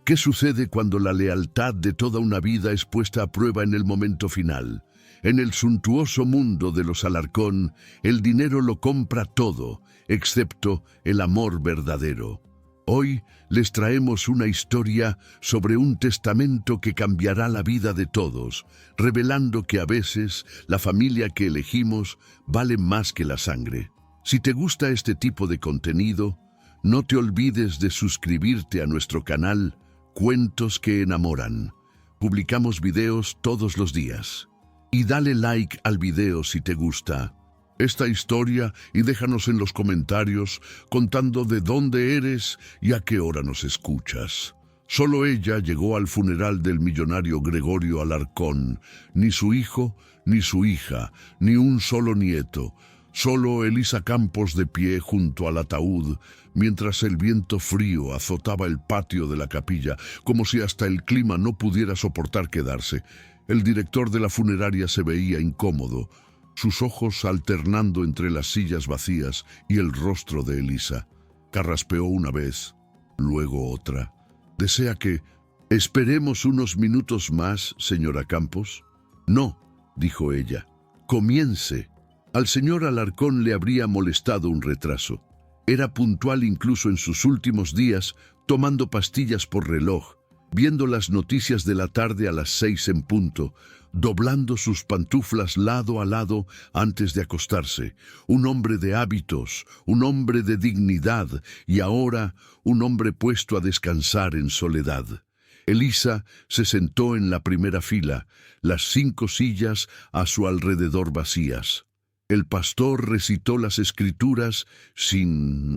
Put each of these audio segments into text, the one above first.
¿Qué sucede cuando la lealtad de toda una vida es puesta a prueba en el momento final? En el suntuoso mundo de los Alarcón, el dinero lo compra todo, excepto el amor verdadero. Hoy les traemos una historia sobre un testamento que cambiará la vida de todos, revelando que a veces la familia que elegimos vale más que la sangre. Si te gusta este tipo de contenido, no te olvides de suscribirte a nuestro canal Cuentos que Enamoran. Publicamos videos todos los días. Y dale like al video si te gusta esta historia y déjanos en los comentarios contando de dónde eres y a qué hora nos escuchas. Solo ella llegó al funeral del millonario Gregorio Alarcón. Ni su hijo, ni su hija, ni un solo nieto. Solo Elisa Campos de pie junto al ataúd, mientras el viento frío azotaba el patio de la capilla, como si hasta el clima no pudiera soportar quedarse. El director de la funeraria se veía incómodo, sus ojos alternando entre las sillas vacías y el rostro de Elisa. Carraspeó una vez, luego otra. ¿Desea que esperemos unos minutos más, señora Campos? No, dijo ella. Comience. Al señor Alarcón le habría molestado un retraso. Era puntual incluso en sus últimos días, tomando pastillas por reloj, viendo las noticias de la tarde a las 6 en punto, doblando sus pantuflas lado a lado antes de acostarse. Un hombre de hábitos, un hombre de dignidad y ahora un hombre puesto a descansar en soledad. Elisa se sentó en la primera fila, las 5 sillas a su alrededor vacías. El pastor recitó las escrituras sin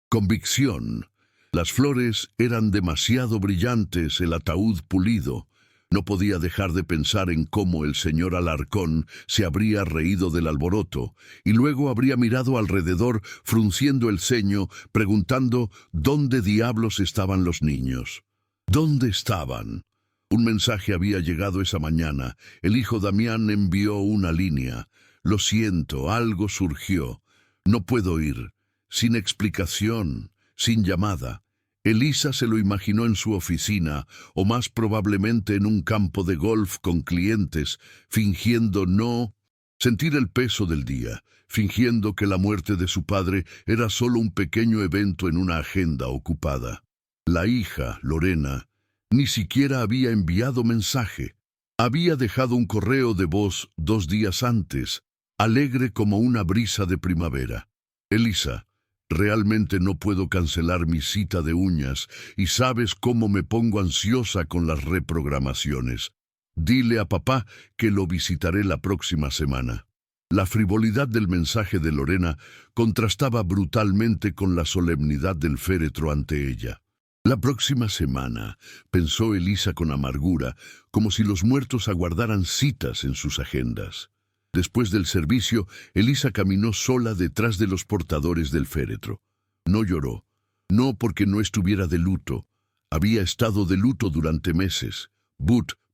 convicción. Las flores eran demasiado brillantes, el ataúd pulido. No podía dejar de pensar en cómo el señor Alarcón se habría reído del alboroto y luego habría mirado alrededor, frunciendo el ceño, preguntando dónde diablos estaban los niños. ¿Dónde estaban? Un mensaje había llegado esa mañana. El hijo Damián envió una línea. Lo siento, algo surgió. No puedo ir. Sin explicación, sin llamada. Elisa se lo imaginó en su oficina, o más probablemente en un campo de golf con clientes, fingiendo no sentir el peso del día, fingiendo que la muerte de su padre era solo un pequeño evento en una agenda ocupada. La hija, Lorena, ni siquiera había enviado mensaje. Había dejado un correo de voz 2 días antes, alegre como una brisa de primavera. Elisa, realmente no puedo cancelar mi cita de uñas y sabes cómo me pongo ansiosa con las reprogramaciones. Dile a papá que lo visitaré la próxima semana. La frivolidad del mensaje de Lorena contrastaba brutalmente con la solemnidad del féretro ante ella. La próxima semana, pensó Elisa con amargura, como si los muertos aguardaran citas en sus agendas. Después del servicio, Elisa caminó sola detrás de los portadores del féretro. No lloró, no porque no estuviera de luto. Había estado de luto durante meses.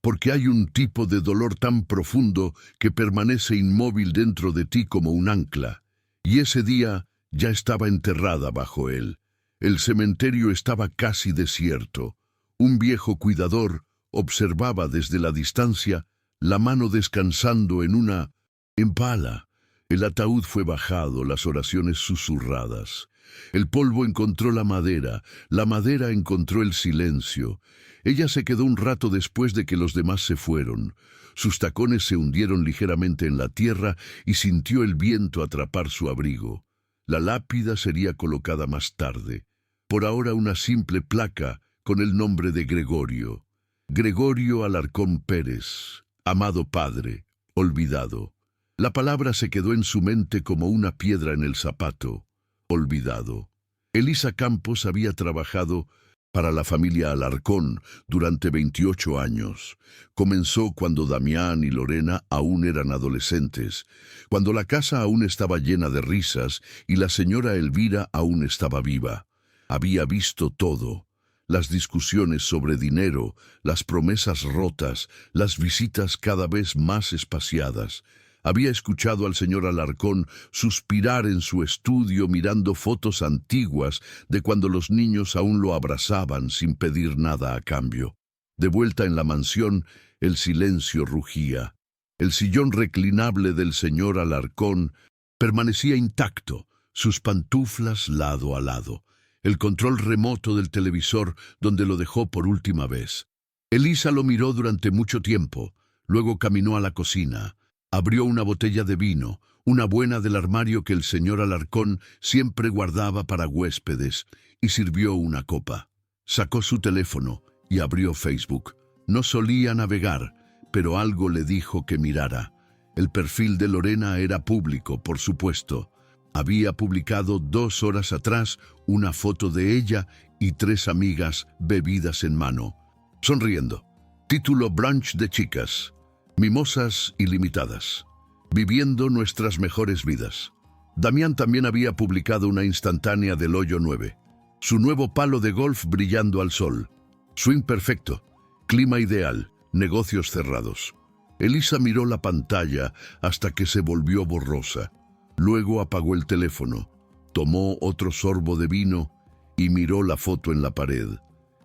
Porque hay un tipo de dolor tan profundo que permanece inmóvil dentro de ti como un ancla. Y ese día ya estaba enterrada bajo él. El cementerio estaba casi desierto. Un viejo cuidador observaba desde la distancia la mano descansando en una pala. El ataúd fue bajado, las oraciones susurradas. El polvo encontró la madera encontró el silencio. Ella se quedó un rato después de que los demás se fueron. Sus tacones se hundieron ligeramente en la tierra y sintió el viento atrapar su abrigo. La lápida sería colocada más tarde. Por ahora una simple placa con el nombre de Gregorio. Gregorio Alarcón Pérez, amado padre, olvidado. La palabra se quedó en su mente como una piedra en el zapato. Olvidado. Elisa Campos había trabajado para la familia Alarcón durante 28 años. Comenzó cuando Damián y Lorena aún eran adolescentes, cuando la casa aún estaba llena de risas y la señora Elvira aún estaba viva. Había visto todo. Las discusiones sobre dinero, las promesas rotas, las visitas cada vez más espaciadas. Había escuchado al señor Alarcón suspirar en su estudio mirando fotos antiguas de cuando los niños aún lo abrazaban sin pedir nada a cambio. De vuelta en la mansión, el silencio rugía. El sillón reclinable del señor Alarcón permanecía intacto, sus pantuflas lado a lado, el control remoto del televisor donde lo dejó por última vez. Elisa lo miró durante mucho tiempo, luego caminó a la cocina, abrió una botella de vino, una buena del armario que el señor Alarcón siempre guardaba para huéspedes, y sirvió una copa. Sacó su teléfono y abrió Facebook. No solía navegar, pero algo le dijo que mirara. El perfil de Lorena era público, por supuesto. Había publicado 2 horas atrás una foto de ella y 3 amigas bebidas en mano, sonriendo. Título: Brunch de chicas, mimosas ilimitadas, viviendo nuestras mejores vidas. Damián también había publicado una instantánea del Hoyo 9. Su nuevo palo de golf brillando al sol. Swing perfecto, clima ideal, negocios cerrados. Elisa miró la pantalla hasta que se volvió borrosa. Luego apagó el teléfono, tomó otro sorbo de vino y miró la foto en la pared.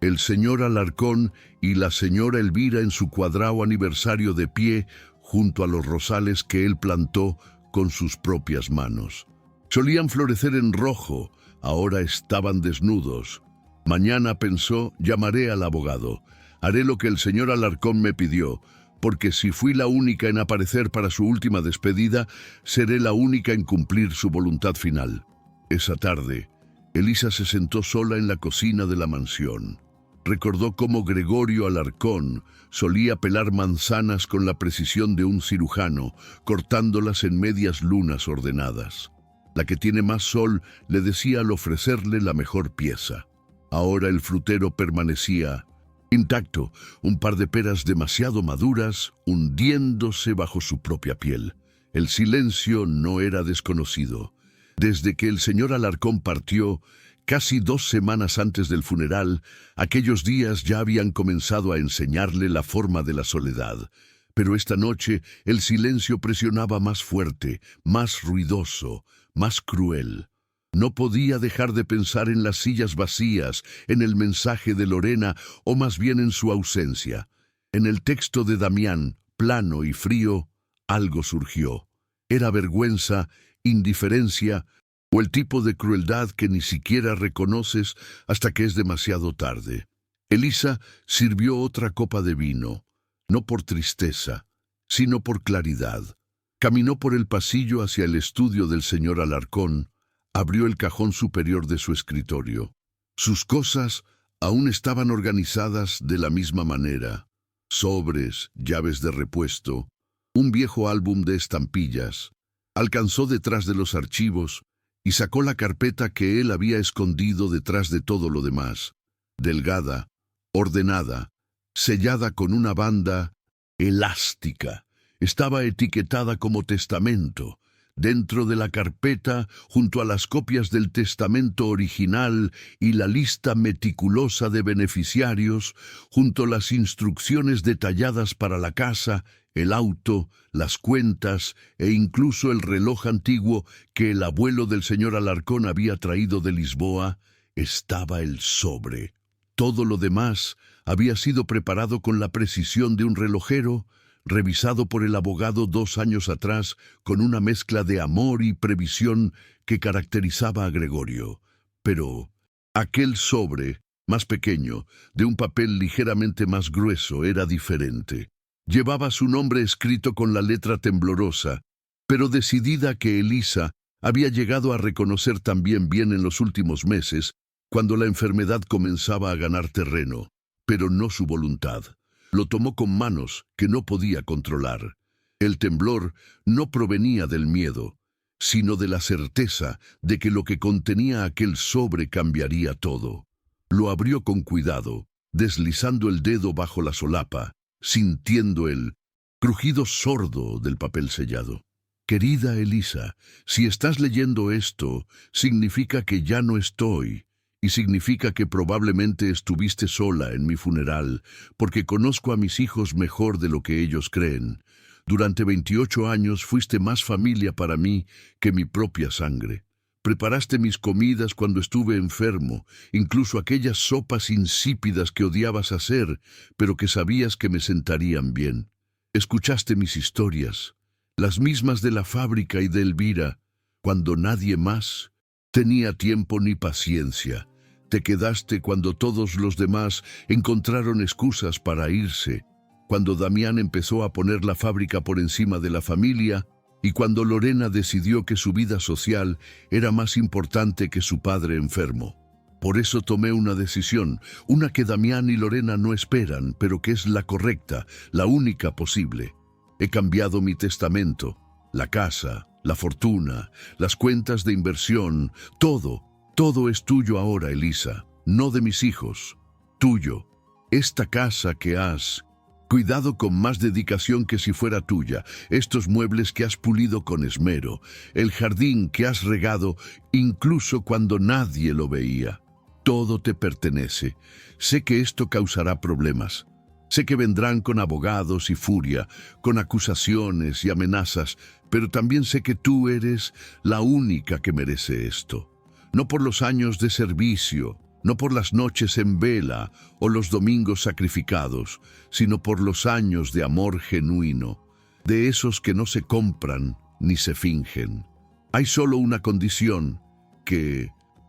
El señor Alarcón y la señora Elvira en su cuadrado aniversario de pie junto a los rosales que él plantó con sus propias manos. Solían florecer en rojo, ahora estaban desnudos. Mañana, pensó, llamaré al abogado. Haré lo que el señor Alarcón me pidió, porque si fui la única en aparecer para su última despedida, seré la única en cumplir su voluntad final. Esa tarde, Elisa se sentó sola en la cocina de la mansión. Recordó cómo Gregorio Alarcón solía pelar manzanas con la precisión de un cirujano, cortándolas en medias lunas ordenadas. La que tiene más sol, le decía al ofrecerle la mejor pieza. Ahora el frutero permanecía intacto, un par de peras demasiado maduras, hundiéndose bajo su propia piel. El silencio no era desconocido. Desde que el señor Alarcón partió, casi 2 semanas antes del funeral, aquellos días ya habían comenzado a enseñarle la forma de la soledad. Pero esta noche el silencio presionaba más fuerte, más ruidoso, más cruel. No podía dejar de pensar en las sillas vacías, en el mensaje de Lorena, o más bien en su ausencia. En el texto de Damián, plano y frío, algo surgió. Era vergüenza, indiferencia, o el tipo de crueldad que ni siquiera reconoces hasta que es demasiado tarde. Elisa sirvió otra copa de vino, no por tristeza, sino por claridad. Caminó por el pasillo hacia el estudio del señor Alarcón, abrió el cajón superior de su escritorio. Sus cosas aún estaban organizadas de la misma manera. Sobres, llaves de repuesto, un viejo álbum de estampillas. Alcanzó detrás de los archivos y sacó la carpeta que él había escondido detrás de todo lo demás. Delgada, ordenada, sellada con una banda elástica. Estaba etiquetada como testamento. Dentro de la carpeta, junto a las copias del testamento original y la lista meticulosa de beneficiarios, junto a las instrucciones detalladas para la casa, el auto, las cuentas e incluso el reloj antiguo que el abuelo del señor Alarcón había traído de Lisboa, estaba el sobre. Todo lo demás había sido preparado con la precisión de un relojero, revisado por el abogado 2 años atrás con una mezcla de amor y previsión que caracterizaba a Gregorio. Pero aquel sobre, más pequeño, de un papel ligeramente más grueso, era diferente. Llevaba su nombre escrito con la letra temblorosa, pero decidida que Elisa había llegado a reconocer también bien en los últimos meses, cuando la enfermedad comenzaba a ganar terreno, pero no su voluntad. Lo tomó con manos que no podía controlar. El temblor no provenía del miedo, sino de la certeza de que lo que contenía aquel sobre cambiaría todo. Lo abrió con cuidado, deslizando el dedo bajo la solapa, sintiendo el crujido sordo del papel sellado. Querida Elisa, si estás leyendo esto, significa que ya no estoy. Y significa que probablemente estuviste sola en mi funeral, porque conozco a mis hijos mejor de lo que ellos creen. Durante 28 años fuiste más familia para mí que mi propia sangre. Preparaste mis comidas cuando estuve enfermo, incluso aquellas sopas insípidas que odiabas hacer, pero que sabías que me sentarían bien. Escuchaste mis historias, las mismas de la fábrica y de Elvira, cuando nadie más tenía tiempo ni paciencia. Te quedaste cuando todos los demás encontraron excusas para irse, cuando Damián empezó a poner la fábrica por encima de la familia y cuando Lorena decidió que su vida social era más importante que su padre enfermo. Por eso tomé una decisión, una que Damián y Lorena no esperan, pero que es la correcta, la única posible. He cambiado mi testamento, la casa, la fortuna, las cuentas de inversión, todo es tuyo ahora, Elisa, no de mis hijos, tuyo. Esta casa que has cuidado con más dedicación que si fuera tuya, estos muebles que has pulido con esmero, el jardín que has regado incluso cuando nadie lo veía. Todo te pertenece. Sé que esto causará problemas. Sé que vendrán con abogados y furia, con acusaciones y amenazas, pero también sé que tú eres la única que merece esto. No por los años de servicio, no por las noches en vela o los domingos sacrificados, sino por los años de amor genuino, de esos que no se compran ni se fingen. Hay solo una condición, que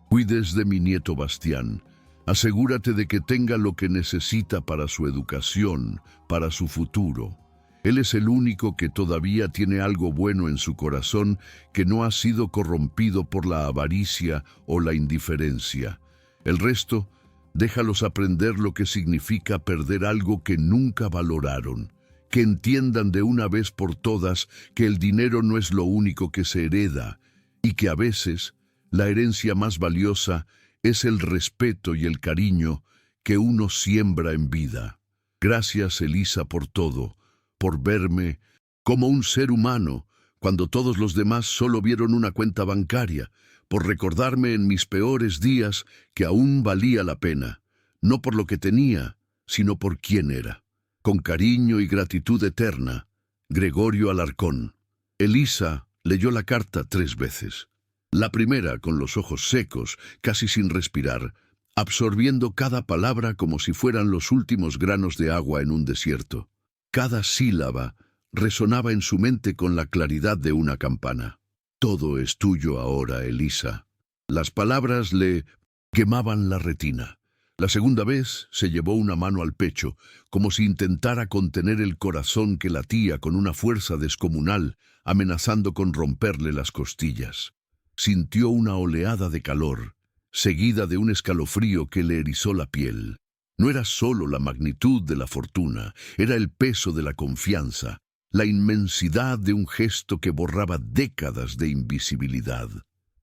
cuides de mi nieto Bastián. Asegúrate de que tenga lo que necesita para su educación, para su futuro. Él es el único que todavía tiene algo bueno en su corazón que no ha sido corrompido por la avaricia o la indiferencia. El resto, déjalos aprender lo que significa perder algo que nunca valoraron, que entiendan de una vez por todas que el dinero no es lo único que se hereda y que a veces la herencia más valiosa es el respeto y el cariño que uno siembra en vida. Gracias, Elisa, por todo, por verme como un ser humano cuando todos los demás solo vieron una cuenta bancaria, por recordarme en mis peores días que aún valía la pena, no por lo que tenía, sino por quién era. Con cariño y gratitud eterna, Gregorio Alarcón. Elisa leyó la carta 3 veces. La primera con los ojos secos, casi sin respirar, absorbiendo cada palabra como si fueran los últimos granos de agua en un desierto. Cada sílaba resonaba en su mente con la claridad de una campana. Todo es tuyo ahora, Elisa. Las palabras le quemaban la retina. La segunda vez se llevó una mano al pecho, como si intentara contener el corazón que latía con una fuerza descomunal, amenazando con romperle las costillas. Sintió una oleada de calor, seguida de un escalofrío que le erizó la piel. No era solo la magnitud de la fortuna, era el peso de la confianza, la inmensidad de un gesto que borraba décadas de invisibilidad.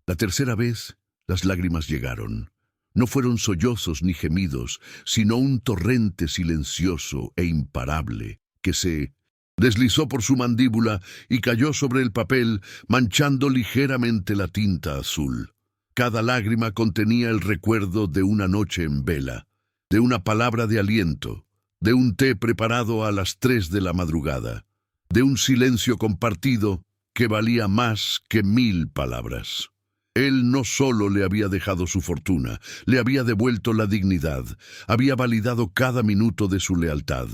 La tercera vez, las lágrimas llegaron. No fueron sollozos ni gemidos, sino un torrente silencioso e imparable que se deslizó por su mandíbula y cayó sobre el papel, manchando ligeramente la tinta azul. Cada lágrima contenía el recuerdo de una noche en vela, de una palabra de aliento, de un té preparado a las 3 de la madrugada, de un silencio compartido que valía más que 1000 palabras. Él no solo le había dejado su fortuna, le había devuelto la dignidad, había validado cada minuto de su lealtad,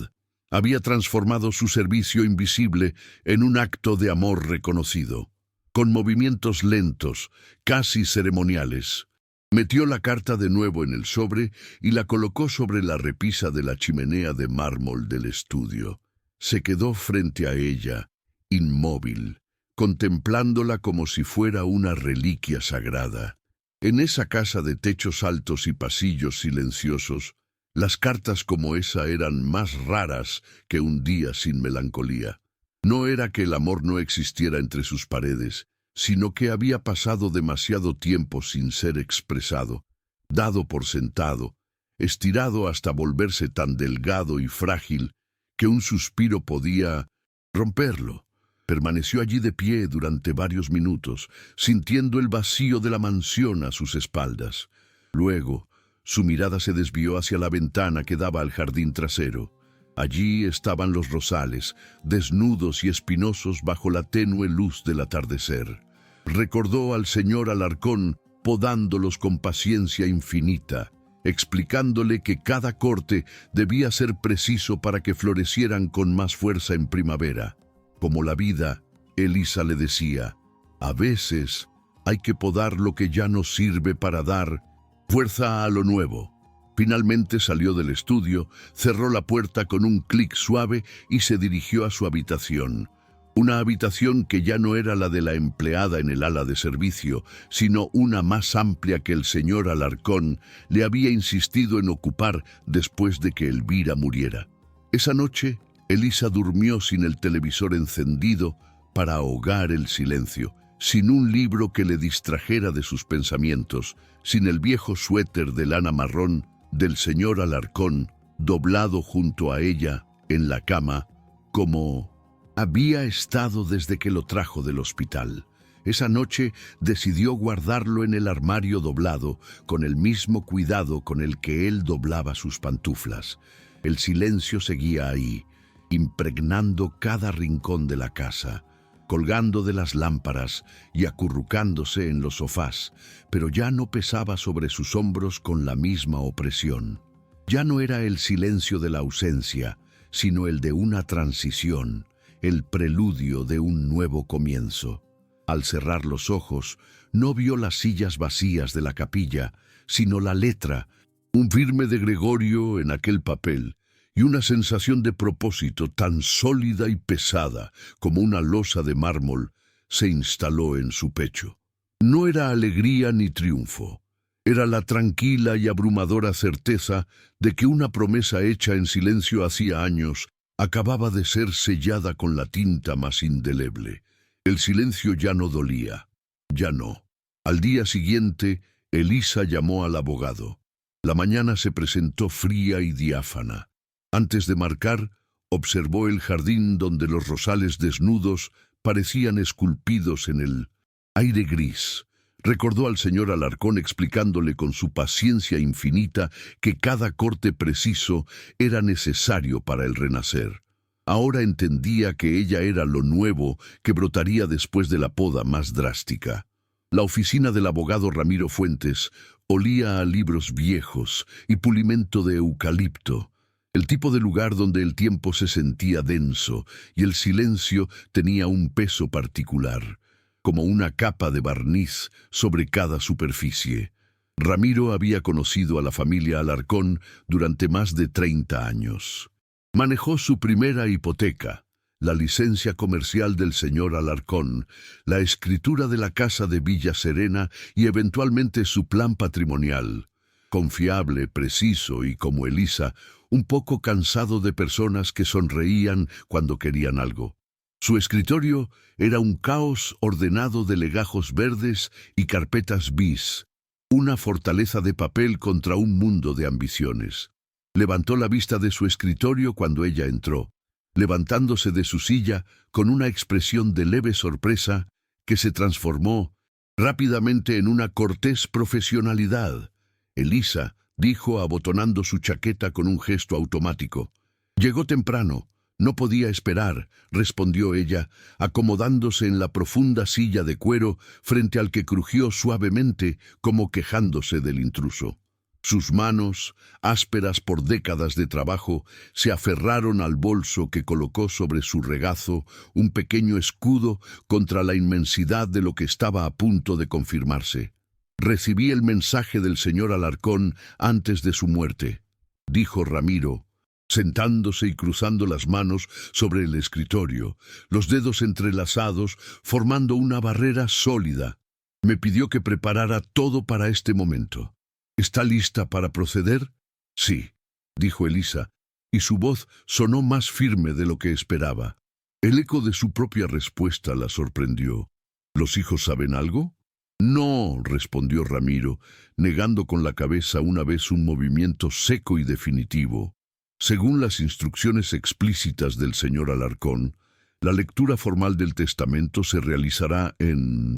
había transformado su servicio invisible en un acto de amor reconocido. Con movimientos lentos, casi ceremoniales, metió la carta de nuevo en el sobre y la colocó sobre la repisa de la chimenea de mármol del estudio. Se quedó frente a ella, inmóvil, contemplándola como si fuera una reliquia sagrada. En esa casa de techos altos y pasillos silenciosos, las cartas como esa eran más raras que un día sin melancolía. No era que el amor no existiera entre sus paredes, sino que había pasado demasiado tiempo sin ser expresado, dado por sentado, estirado hasta volverse tan delgado y frágil que un suspiro podía romperlo. Permaneció allí de pie durante varios minutos, sintiendo el vacío de la mansión a sus espaldas. Luego, su mirada se desvió hacia la ventana que daba al jardín trasero. Allí estaban los rosales, desnudos y espinosos bajo la tenue luz del atardecer. Recordó al señor Alarcón podándolos con paciencia infinita, explicándole que cada corte debía ser preciso para que florecieran con más fuerza en primavera. Como la vida, Elisa le decía, a veces hay que podar lo que ya no sirve para dar fuerza a lo nuevo. Finalmente salió del estudio, cerró la puerta con un clic suave y se dirigió a su habitación. Una habitación que ya no era la de la empleada en el ala de servicio, sino una más amplia que el señor Alarcón le había insistido en ocupar después de que Elvira muriera. Esa noche, Elisa durmió sin el televisor encendido para ahogar el silencio, sin un libro que le distrajera de sus pensamientos, sin el viejo suéter de lana marrón del señor Alarcón doblado junto a ella en la cama, como había estado desde que lo trajo del hospital. Esa noche decidió guardarlo en el armario doblado, con el mismo cuidado con el que él doblaba sus pantuflas. El silencio seguía ahí, impregnando cada rincón de la casa, colgando de las lámparas y acurrucándose en los sofás, pero ya no pesaba sobre sus hombros con la misma opresión. Ya no era el silencio de la ausencia, sino el de una transición, el preludio de un nuevo comienzo. Al cerrar los ojos, no vio las sillas vacías de la capilla, sino la letra, un firme de Gregorio en aquel papel, y una sensación de propósito tan sólida y pesada como una losa de mármol se instaló en su pecho. No era alegría ni triunfo, era la tranquila y abrumadora certeza de que una promesa hecha en silencio hacía años acababa de ser sellada con la tinta más indeleble. El silencio ya no dolía, ya no. Al día siguiente, Elisa llamó al abogado. La mañana se presentó fría y diáfana. Antes de marcar, observó el jardín donde los rosales desnudos parecían esculpidos en el aire gris. Recordó al señor Alarcón explicándole con su paciencia infinita que cada corte preciso era necesario para el renacer. Ahora entendía que ella era lo nuevo que brotaría después de la poda más drástica. La oficina del abogado Ramiro Fuentes olía a libros viejos y pulimento de eucalipto, el tipo de lugar donde el tiempo se sentía denso y el silencio tenía un peso particular, como una capa de barniz sobre cada superficie. Ramiro había conocido a la familia Alarcón durante más de 30 años. Manejó su primera hipoteca, la licencia comercial del señor Alarcón, la escritura de la casa de Villa Serena y eventualmente su plan patrimonial. Confiable, preciso y, como Elisa, un poco cansado de personas que sonreían cuando querían algo. Su escritorio era un caos ordenado de legajos verdes y carpetas bis, una fortaleza de papel contra un mundo de ambiciones. Levantó la vista de su escritorio cuando ella entró, levantándose de su silla con una expresión de leve sorpresa que se transformó rápidamente en una cortés profesionalidad. Elisa, dijo abotonando su chaqueta con un gesto automático. Llegó temprano. No podía esperar, respondió ella, acomodándose en la profunda silla de cuero frente al que crujió suavemente como quejándose del intruso. Sus manos, ásperas por décadas de trabajo, se aferraron al bolso que colocó sobre su regazo, un pequeño escudo contra la inmensidad de lo que estaba a punto de confirmarse. Recibí el mensaje del señor Alarcón antes de su muerte, dijo Ramiro, sentándose y cruzando las manos sobre el escritorio, los dedos entrelazados, formando una barrera sólida. Me pidió que preparara todo para este momento. ¿Está lista para proceder? Sí, dijo Elisa, y su voz sonó más firme de lo que esperaba. El eco de su propia respuesta la sorprendió. ¿Los hijos saben algo? No, respondió Ramiro, negando con la cabeza una vez un movimiento seco y definitivo. Según las instrucciones explícitas del señor Alarcón, la lectura formal del testamento se realizará en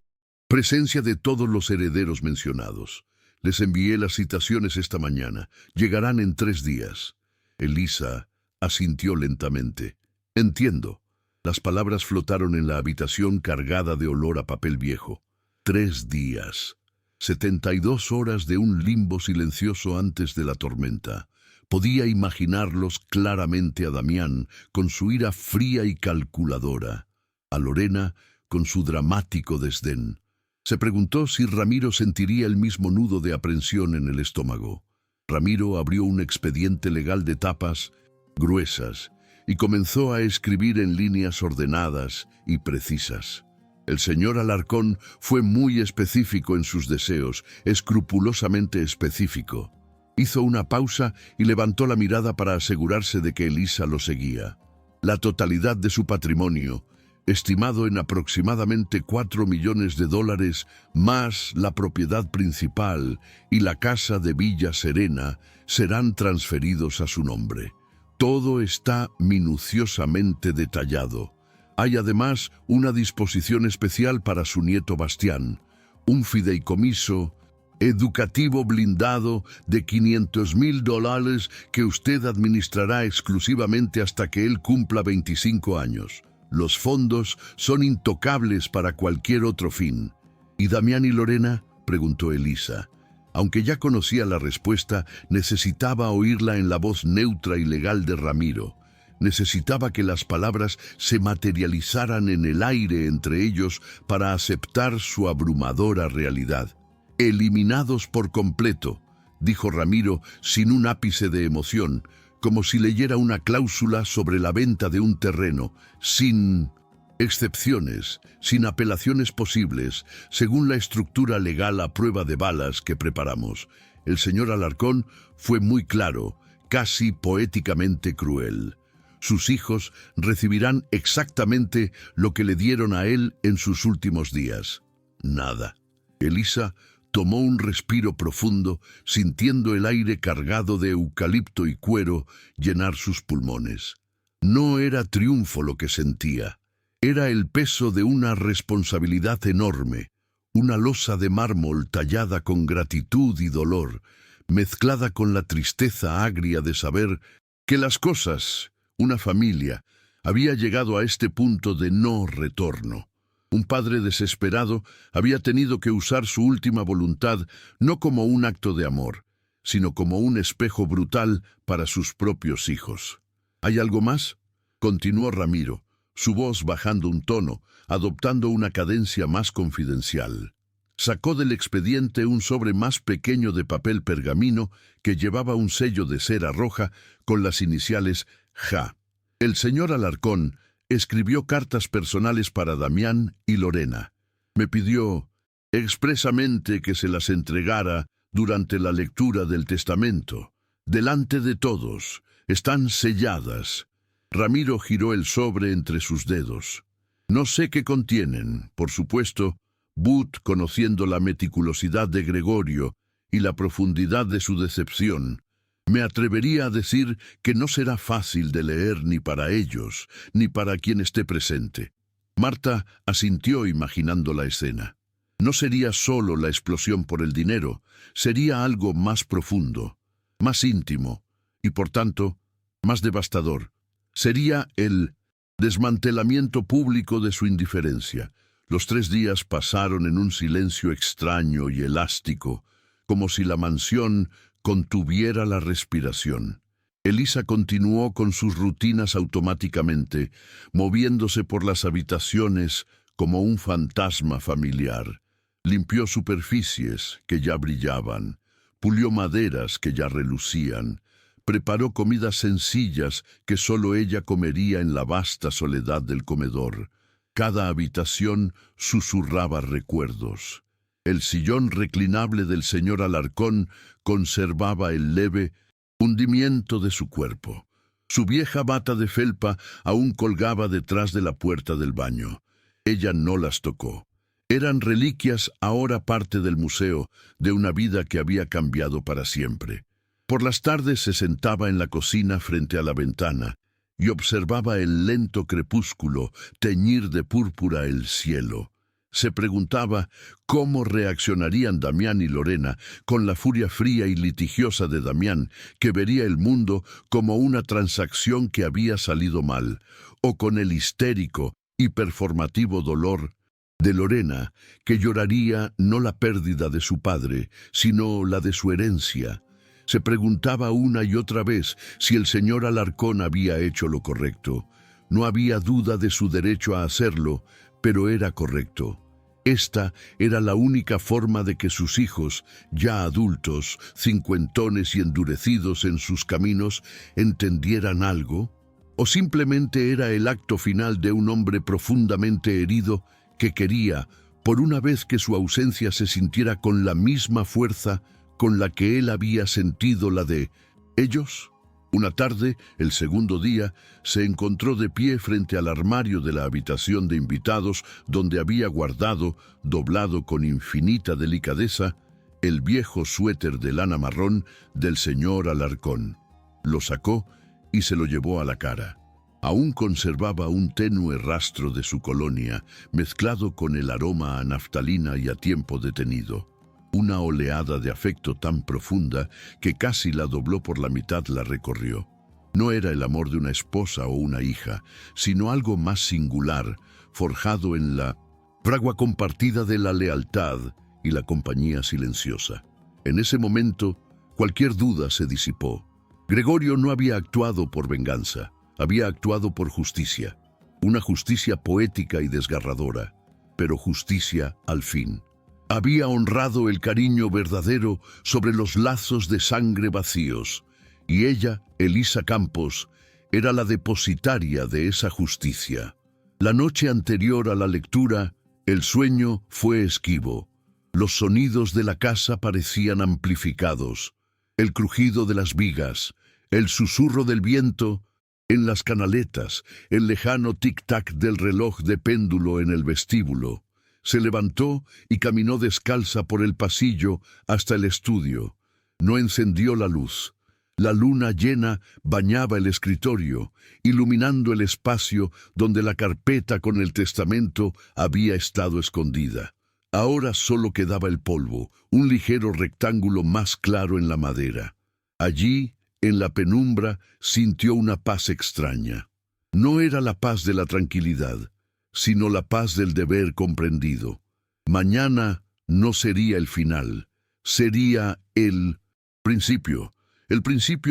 presencia de todos los herederos mencionados. Les envié las citaciones esta mañana. Llegarán en 3 días. Elisa asintió lentamente. Entiendo. Las palabras flotaron en la habitación cargada de olor a papel viejo. 3 días. 72 horas de un limbo silencioso antes de la tormenta. Podía imaginarlos claramente a Damián, con su ira fría y calculadora, a Lorena, con su dramático desdén. Se preguntó si Ramiro sentiría el mismo nudo de aprensión en el estómago. Ramiro abrió un expediente legal de tapas gruesas y comenzó a escribir en líneas ordenadas y precisas. El señor Alarcón fue muy específico en sus deseos, escrupulosamente específico. Hizo una pausa y levantó la mirada para asegurarse de que Elisa lo seguía. La totalidad de su patrimonio, estimado en aproximadamente $4 millones, más la propiedad principal y la casa de Villa Serena, serán transferidos a su nombre. Todo está minuciosamente detallado. Hay además una disposición especial para su nieto Bastián, un fideicomiso educativo blindado de $500,000 que usted administrará exclusivamente hasta que él cumpla 25 años. Los fondos son intocables para cualquier otro fin. ¿Y Damián y Lorena?, preguntó Elisa. Aunque ya conocía la respuesta, necesitaba oírla en la voz neutra y legal de Ramiro. Necesitaba que las palabras se materializaran en el aire entre ellos para aceptar su abrumadora realidad. «Eliminados por completo», dijo Ramiro sin un ápice de emoción, como si leyera una cláusula sobre la venta de un terreno, sin excepciones, sin apelaciones posibles, según la estructura legal a prueba de balas que preparamos. El señor Alarcón fue muy claro, casi poéticamente cruel. Sus hijos recibirán exactamente lo que le dieron a él en sus últimos días. Nada. Elisa tomó un respiro profundo, sintiendo el aire cargado de eucalipto y cuero llenar sus pulmones. No era triunfo lo que sentía. Era el peso de una responsabilidad enorme, una losa de mármol tallada con gratitud y dolor, mezclada con la tristeza agria de saber que las cosas, una familia, había llegado a este punto de no retorno. Un padre desesperado había tenido que usar su última voluntad no como un acto de amor, sino como un espejo brutal para sus propios hijos. ¿Hay algo más?, continuó Ramiro, su voz bajando un tono, adoptando una cadencia más confidencial. Sacó del expediente un sobre más pequeño de papel pergamino que llevaba un sello de cera roja con las iniciales J. El señor Alarcón escribió cartas personales para Damián y Lorena. Me pidió expresamente que se las entregara durante la lectura del testamento. Delante de todos, están selladas. Ramiro giró el sobre entre sus dedos. No sé qué contienen, por supuesto. Booth, conociendo la meticulosidad de Gregorio y la profundidad de su decepción, me atrevería a decir que no será fácil de leer ni para ellos, ni para quien esté presente. Marta asintió imaginando la escena. No sería solo la explosión por el dinero, sería algo más profundo, más íntimo y, por tanto, más devastador. Sería el desmantelamiento público de su indiferencia. Los 3 días pasaron en un silencio extraño y elástico, como si la mansión contuviera la respiración. Elisa continuó con sus rutinas automáticamente, moviéndose por las habitaciones como un fantasma familiar. Limpió superficies que ya brillaban, pulió maderas que ya relucían, preparó comidas sencillas que solo ella comería en la vasta soledad del comedor. Cada habitación susurraba recuerdos. El sillón reclinable del señor Alarcón conservaba el leve hundimiento de su cuerpo. Su vieja bata de felpa aún colgaba detrás de la puerta del baño. Ella no las tocó. Eran reliquias ahora parte del museo de una vida que había cambiado para siempre. Por las tardes se sentaba en la cocina frente a la ventana y observaba el lento crepúsculo teñir de púrpura el cielo. Se preguntaba cómo reaccionarían Damián y Lorena con la furia fría y litigiosa de Damián, que vería el mundo como una transacción que había salido mal, o con el histérico y performativo dolor de Lorena, que lloraría no la pérdida de su padre, sino la de su herencia. Se preguntaba una y otra vez si el señor Alarcón había hecho lo correcto. No había duda de su derecho a hacerlo, pero era correcto. Esta era la única forma de que sus hijos, ya adultos, cincuentones y endurecidos en sus caminos, entendieran algo, o simplemente era el acto final de un hombre profundamente herido que quería, por una vez que su ausencia se sintiera con la misma fuerza con la que él había sentido la de ellos. Una tarde, el segundo día, se encontró de pie frente al armario de la habitación de invitados donde había guardado, doblado con infinita delicadeza, el viejo suéter de lana marrón del señor Alarcón. Lo sacó y se lo llevó a la cara. Aún conservaba un tenue rastro de su colonia, mezclado con el aroma a naftalina y a tiempo detenido. Una oleada de afecto tan profunda que casi la dobló por la mitad la recorrió. No era el amor de una esposa o una hija, sino algo más singular, forjado en la fragua compartida de la lealtad y la compañía silenciosa. En ese momento, cualquier duda se disipó. Gregorio no había actuado por venganza, había actuado por justicia. Una justicia poética y desgarradora, pero justicia al fin. Había honrado el cariño verdadero sobre los lazos de sangre vacíos, y ella, Elisa Campos, era la depositaria de esa justicia. La noche anterior a la lectura, el sueño fue esquivo. Los sonidos de la casa parecían amplificados. El crujido de las vigas, el susurro del viento en las canaletas, el lejano tic-tac del reloj de péndulo en el vestíbulo. Se levantó y caminó descalza por el pasillo hasta el estudio. No encendió la luz. La luna llena bañaba el escritorio, iluminando el espacio donde la carpeta con el testamento había estado escondida. Ahora solo quedaba el polvo, un ligero rectángulo más claro en la madera. Allí, en la penumbra, sintió una paz extraña. No era la paz de la tranquilidad, sino la paz del deber comprendido. Mañana no sería el final, sería el principio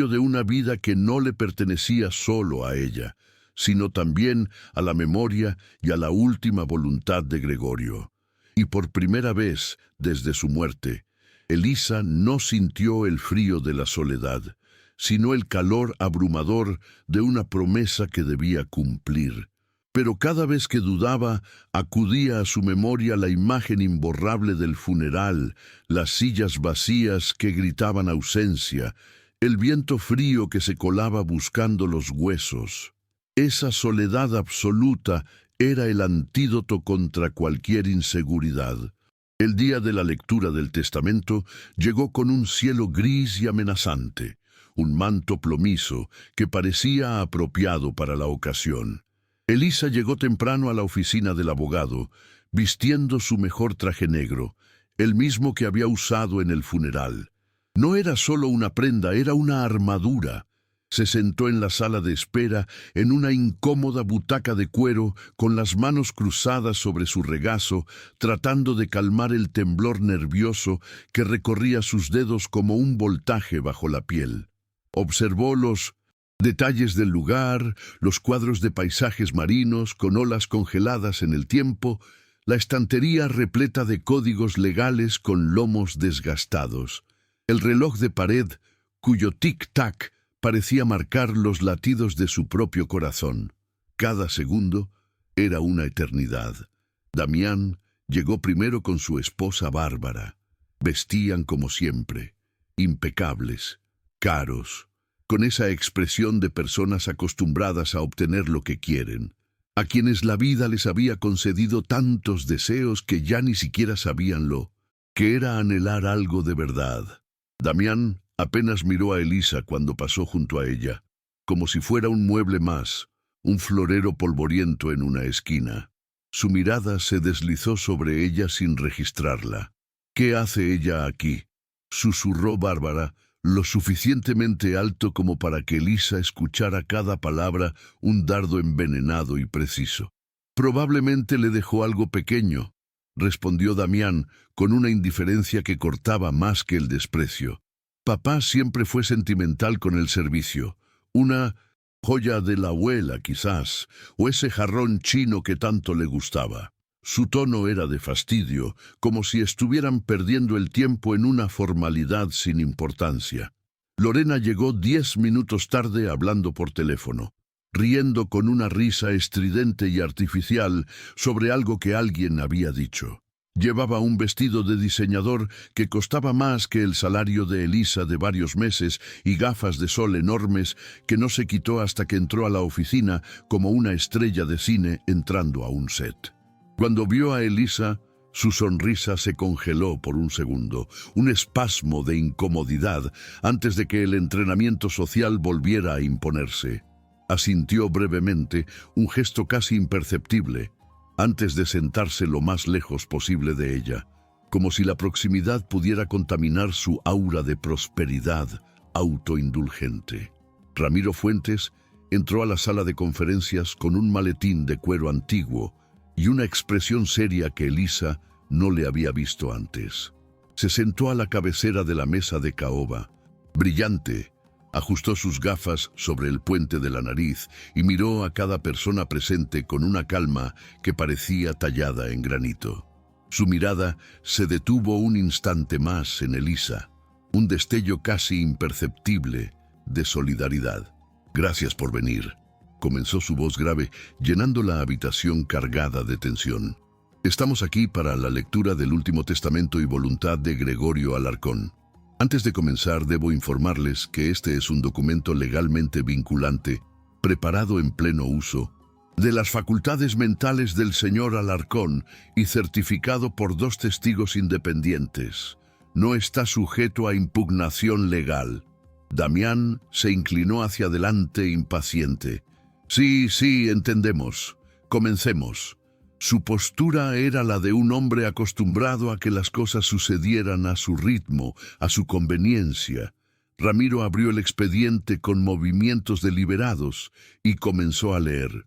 de una vida que no le pertenecía solo a ella, sino también a la memoria y a la última voluntad de Gregorio. Y por primera vez, desde su muerte, Elisa no sintió el frío de la soledad, sino el calor abrumador de una promesa que debía cumplir. Pero cada vez que dudaba, acudía a su memoria la imagen imborrable del funeral, las sillas vacías que gritaban ausencia, el viento frío que se colaba buscando los huesos. Esa soledad absoluta era el antídoto contra cualquier inseguridad. El día de la lectura del testamento llegó con un cielo gris y amenazante, un manto plomizo que parecía apropiado para la ocasión. Elisa llegó temprano a la oficina del abogado, vistiendo su mejor traje negro, el mismo que había usado en el funeral. No era solo una prenda, era una armadura. Se sentó en la sala de espera, en una incómoda butaca de cuero, con las manos cruzadas sobre su regazo, tratando de calmar el temblor nervioso que recorría sus dedos como un voltaje bajo la piel. Observó los detalles del lugar, los cuadros de paisajes marinos con olas congeladas en el tiempo, la estantería repleta de códigos legales con lomos desgastados, el reloj de pared cuyo tic-tac parecía marcar los latidos de su propio corazón. Cada segundo era una eternidad. Damián llegó primero con su esposa Bárbara. Vestían como siempre, impecables, caros, con esa expresión de personas acostumbradas a obtener lo que quieren, a quienes la vida les había concedido tantos deseos que ya ni siquiera sabían lo que era anhelar algo de verdad. Damián apenas miró a Elisa cuando pasó junto a ella, como si fuera un mueble más, un florero polvoriento en una esquina. Su mirada se deslizó sobre ella sin registrarla. «¿Qué hace ella aquí?», susurró Bárbara, lo suficientemente alto como para que Elisa escuchara cada palabra, un dardo envenenado y preciso. «Probablemente le dejó algo pequeño», respondió Damián, con una indiferencia que cortaba más que el desprecio. «Papá siempre fue sentimental con el servicio. Una joya de la abuela, quizás, o ese jarrón chino que tanto le gustaba». Su tono era de fastidio, como si estuvieran perdiendo el tiempo en una formalidad sin importancia. Lorena llegó 10 minutos tarde hablando por teléfono, riendo con una risa estridente y artificial sobre algo que alguien había dicho. Llevaba un vestido de diseñador que costaba más que el salario de Elisa de varios meses y gafas de sol enormes que no se quitó hasta que entró a la oficina como una estrella de cine entrando a un set. Cuando vio a Elisa, su sonrisa se congeló por un segundo, un espasmo de incomodidad antes de que el entrenamiento social volviera a imponerse. Asintió brevemente, un gesto casi imperceptible, antes de sentarse lo más lejos posible de ella, como si la proximidad pudiera contaminar su aura de prosperidad autoindulgente. Ramiro Fuentes entró a la sala de conferencias con un maletín de cuero antiguo y una expresión seria que Elisa no le había visto antes. Se sentó a la cabecera de la mesa de caoba, brillante, ajustó sus gafas sobre el puente de la nariz y miró a cada persona presente con una calma que parecía tallada en granito. Su mirada se detuvo un instante más en Elisa, un destello casi imperceptible de solidaridad. «Gracias por venir», comenzó su voz grave, llenando la habitación cargada de tensión. «Estamos aquí para la lectura del Último Testamento y Voluntad de Gregorio Alarcón. Antes de comenzar, debo informarles que este es un documento legalmente vinculante, preparado en pleno uso, de las facultades mentales del señor Alarcón y certificado por 2 testigos independientes. No está sujeto a impugnación legal». Damián se inclinó hacia adelante impaciente. Sí, entendemos. Comencemos». Su postura era la de un hombre acostumbrado a que las cosas sucedieran a su ritmo, a su conveniencia. Ramiro abrió el expediente con movimientos deliberados y comenzó a leer.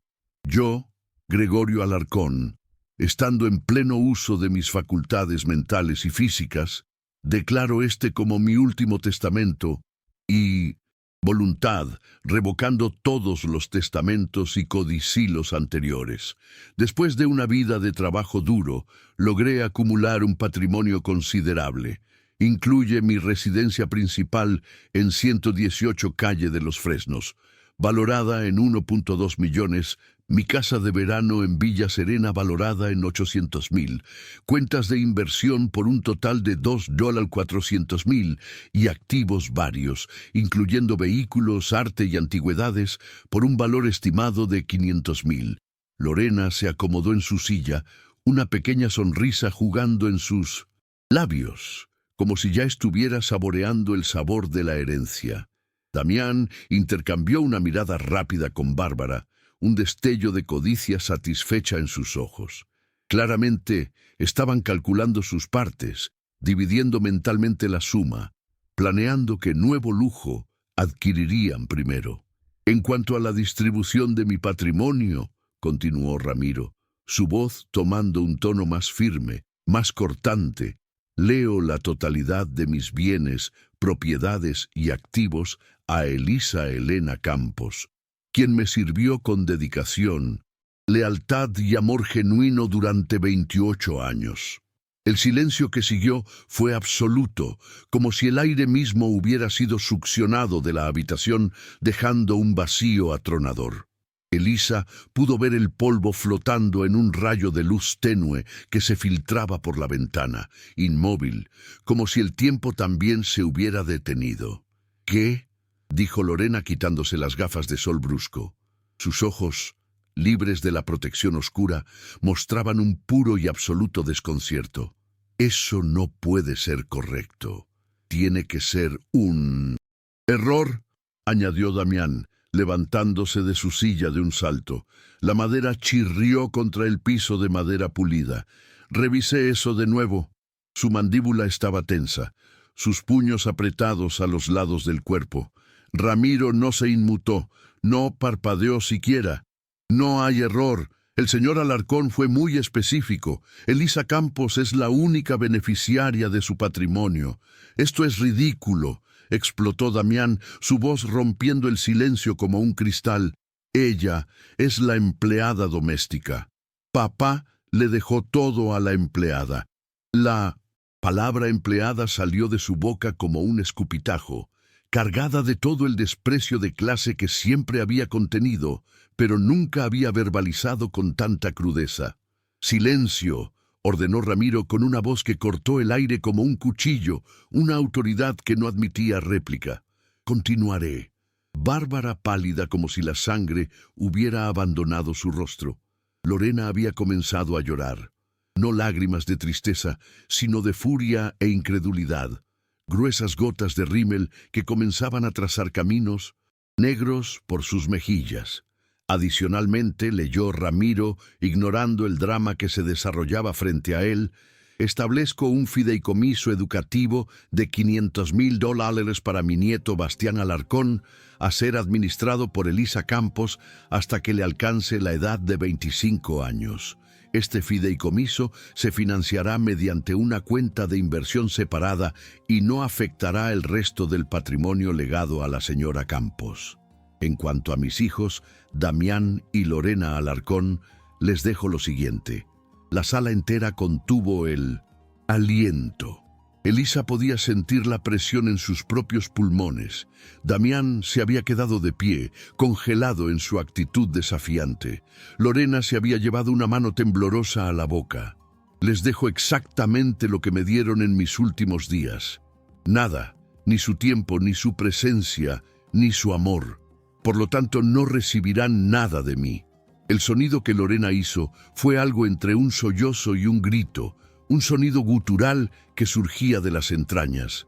«Yo, Gregorio Alarcón, estando en pleno uso de mis facultades mentales y físicas, declaro este como mi último testamento y voluntad, revocando todos los testamentos y codicilios anteriores. Después de una vida de trabajo duro, logré acumular un patrimonio considerable. Incluye mi residencia principal en 118 Calle de los Fresnos, valorada en 1.2 millones, mi casa de verano en Villa Serena valorada en 800,000, cuentas de inversión por un total de $400,000 y activos varios, incluyendo vehículos, arte y antigüedades, por un valor estimado de 500,000. Lorena se acomodó en su silla, una pequeña sonrisa jugando en sus labios, como si ya estuviera saboreando el sabor de la herencia. Damián intercambió una mirada rápida con Bárbara, un destello de codicia satisfecha en sus ojos. Claramente estaban calculando sus partes, dividiendo mentalmente la suma, planeando qué nuevo lujo adquirirían primero. «En cuanto a la distribución de mi patrimonio», continuó Ramiro, su voz tomando un tono más firme, más cortante, «leo la totalidad de mis bienes, propiedades y activos a Elisa Elena Campos, quien me sirvió con dedicación, lealtad y amor genuino durante 28 años. El silencio que siguió fue absoluto, como si el aire mismo hubiera sido succionado de la habitación, dejando un vacío atronador. Elisa pudo ver el polvo flotando en un rayo de luz tenue que se filtraba por la ventana, inmóvil, como si el tiempo también se hubiera detenido. «¿Qué?», dijo Lorena quitándose las gafas de sol brusco. Sus ojos, libres de la protección oscura, mostraban un puro y absoluto desconcierto. «Eso no puede ser correcto. Tiene que ser un error», añadió Damián, levantándose de su silla de un salto. La madera chirrió contra el piso de madera pulida. Revisé eso de nuevo. Su mandíbula estaba tensa, sus puños apretados a los lados del cuerpo. Ramiro no se inmutó, no parpadeó siquiera. No hay error. El señor Alarcón fue muy específico. Elisa Campos es la única beneficiaria de su patrimonio. Esto es ridículo, explotó Damián, su voz rompiendo el silencio como un cristal. Ella es la empleada doméstica. Papá le dejó todo a la empleada. La palabra empleada salió de su boca como un escupitajo, cargada de todo el desprecio de clase que siempre había contenido, pero nunca había verbalizado con tanta crudeza. «Silencio», ordenó Ramiro con una voz que cortó el aire como un cuchillo, una autoridad que no admitía réplica. «Continuaré». Bárbara, pálida como si la sangre hubiera abandonado su rostro. Lorena había comenzado a llorar. No lágrimas de tristeza, sino de furia e incredulidad. Gruesas gotas de rímel que comenzaban a trazar caminos negros por sus mejillas. Adicionalmente, leyó Ramiro, ignorando el drama que se desarrollaba frente a él: «Establezco un fideicomiso educativo de $500,000 para mi nieto Bastián Alarcón, a ser administrado por Elisa Campos hasta que le alcance la edad de 25 años. Este fideicomiso se financiará mediante una cuenta de inversión separada y no afectará el resto del patrimonio legado a la señora Campos. En cuanto a mis hijos, Damián y Lorena Alarcón, les dejo lo siguiente». La sala entera contuvo el aliento. Elisa podía sentir la presión en sus propios pulmones. Damián se había quedado de pie, congelado en su actitud desafiante. Lorena se había llevado una mano temblorosa a la boca. «Les dejo exactamente lo que me dieron en mis últimos días. Nada, ni su tiempo, ni su presencia, ni su amor. Por lo tanto, no recibirán nada de mí». El sonido que Lorena hizo fue algo entre un sollozo y un grito, un sonido gutural que surgía de las entrañas.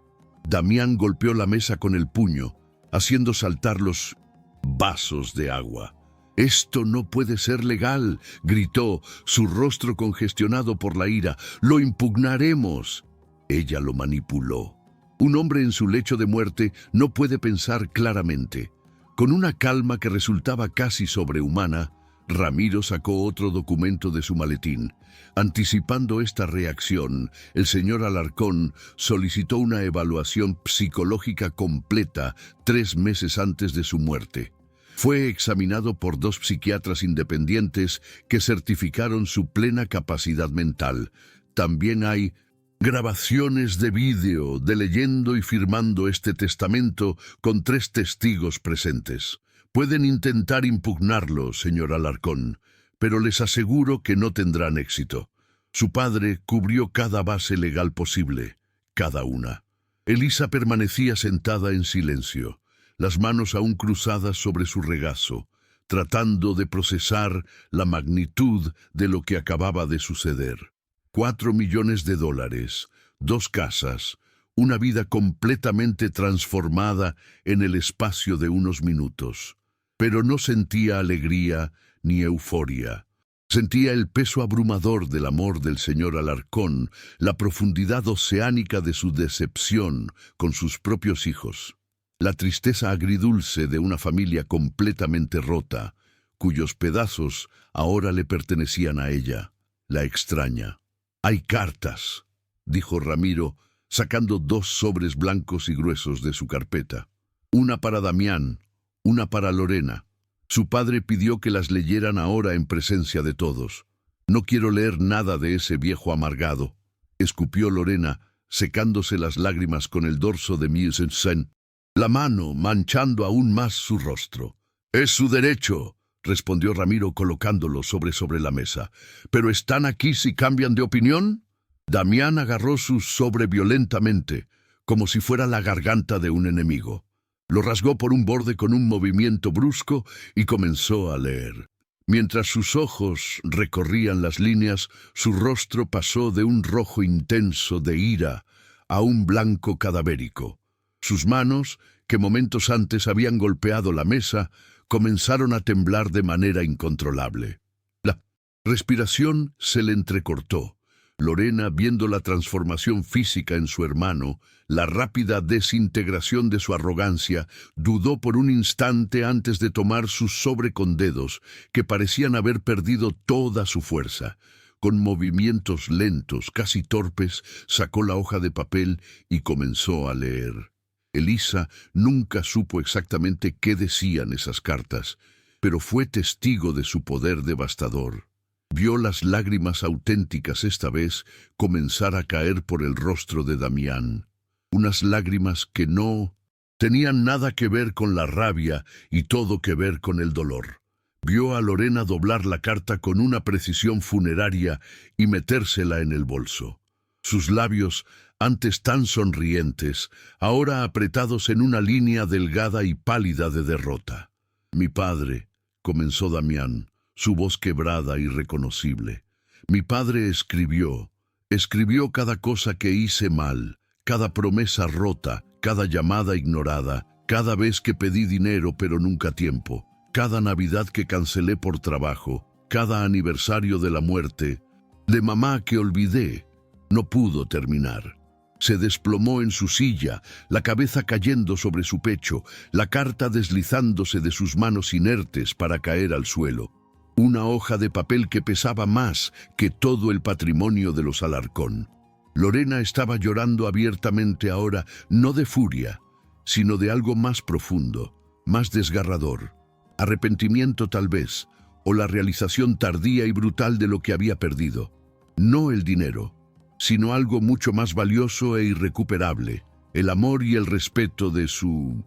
Damián golpeó la mesa con el puño, haciendo saltar los vasos de agua. «Esto no puede ser legal», gritó, su rostro congestionado por la ira. «Lo impugnaremos». Ella lo manipuló. Un hombre en su lecho de muerte no puede pensar claramente. Con una calma que resultaba casi sobrehumana, Ramiro sacó otro documento de su maletín. Anticipando esta reacción, el señor Alarcón solicitó una evaluación psicológica completa 3 meses antes de su muerte. Fue examinado por 2 psiquiatras independientes que certificaron su plena capacidad mental. También hay grabaciones de vídeo de leyendo y firmando este testamento con 3 testigos presentes. Pueden intentar impugnarlo, señor Alarcón, pero les aseguro que no tendrán éxito. Su padre cubrió cada base legal posible, cada una. Elisa permanecía sentada en silencio, las manos aún cruzadas sobre su regazo, tratando de procesar la magnitud de lo que acababa de suceder. $4 millones, 2 casas, una vida completamente transformada en el espacio de unos minutos. Pero no sentía alegría ni euforia. Sentía el peso abrumador del amor del señor Alarcón, la profundidad oceánica de su decepción con sus propios hijos, la tristeza agridulce de una familia completamente rota, cuyos pedazos ahora le pertenecían a ella. La extraña. «Hay cartas», dijo Ramiro, sacando 2 sobres blancos y gruesos de su carpeta. «Una para Damián, una para Lorena. Su padre pidió que las leyeran ahora en presencia de todos. No quiero leer nada de ese viejo amargado», escupió Lorena, secándose las lágrimas con el dorso de Mieuxen, la mano manchando aún más su rostro. «Es su derecho», respondió Ramiro colocándolo sobre la mesa. «¿Pero están aquí si cambian de opinión?» Damián agarró su sobre violentamente, como si fuera la garganta de un enemigo. Lo rasgó por un borde con un movimiento brusco y comenzó a leer. Mientras sus ojos recorrían las líneas, su rostro pasó de un rojo intenso de ira a un blanco cadavérico. Sus manos, que momentos antes habían golpeado la mesa, comenzaron a temblar de manera incontrolable. La respiración se le entrecortó. Lorena, viendo la transformación física en su hermano, la rápida desintegración de su arrogancia, dudó por un instante antes de tomar sus sobrecondedos, que parecían haber perdido toda su fuerza. Con movimientos lentos, casi torpes, sacó la hoja de papel y comenzó a leer. Elisa nunca supo exactamente qué decían esas cartas, pero fue testigo de su poder devastador. Vio las lágrimas auténticas esta vez comenzar a caer por el rostro de Damián. Unas lágrimas que no tenían nada que ver con la rabia y todo que ver con el dolor. Vio a Lorena doblar la carta con una precisión funeraria y metérsela en el bolso. Sus labios, antes tan sonrientes, ahora apretados en una línea delgada y pálida de derrota. «Mi padre», comenzó Damián, su voz quebrada y reconocible. «Mi padre escribió cada cosa que hice mal, cada promesa rota, cada llamada ignorada, cada vez que pedí dinero pero nunca tiempo, cada Navidad que cancelé por trabajo, cada aniversario de la muerte, de mamá que olvidé». No pudo terminar. Se desplomó en su silla, la cabeza cayendo sobre su pecho, la carta deslizándose de sus manos inertes para caer al suelo. Una hoja de papel que pesaba más que todo el patrimonio de los Alarcón. Lorena estaba llorando abiertamente ahora, no de furia, sino de algo más profundo, más desgarrador. Arrepentimiento tal vez, o la realización tardía y brutal de lo que había perdido. No el dinero, sino algo mucho más valioso e irrecuperable, el amor y el respeto de su...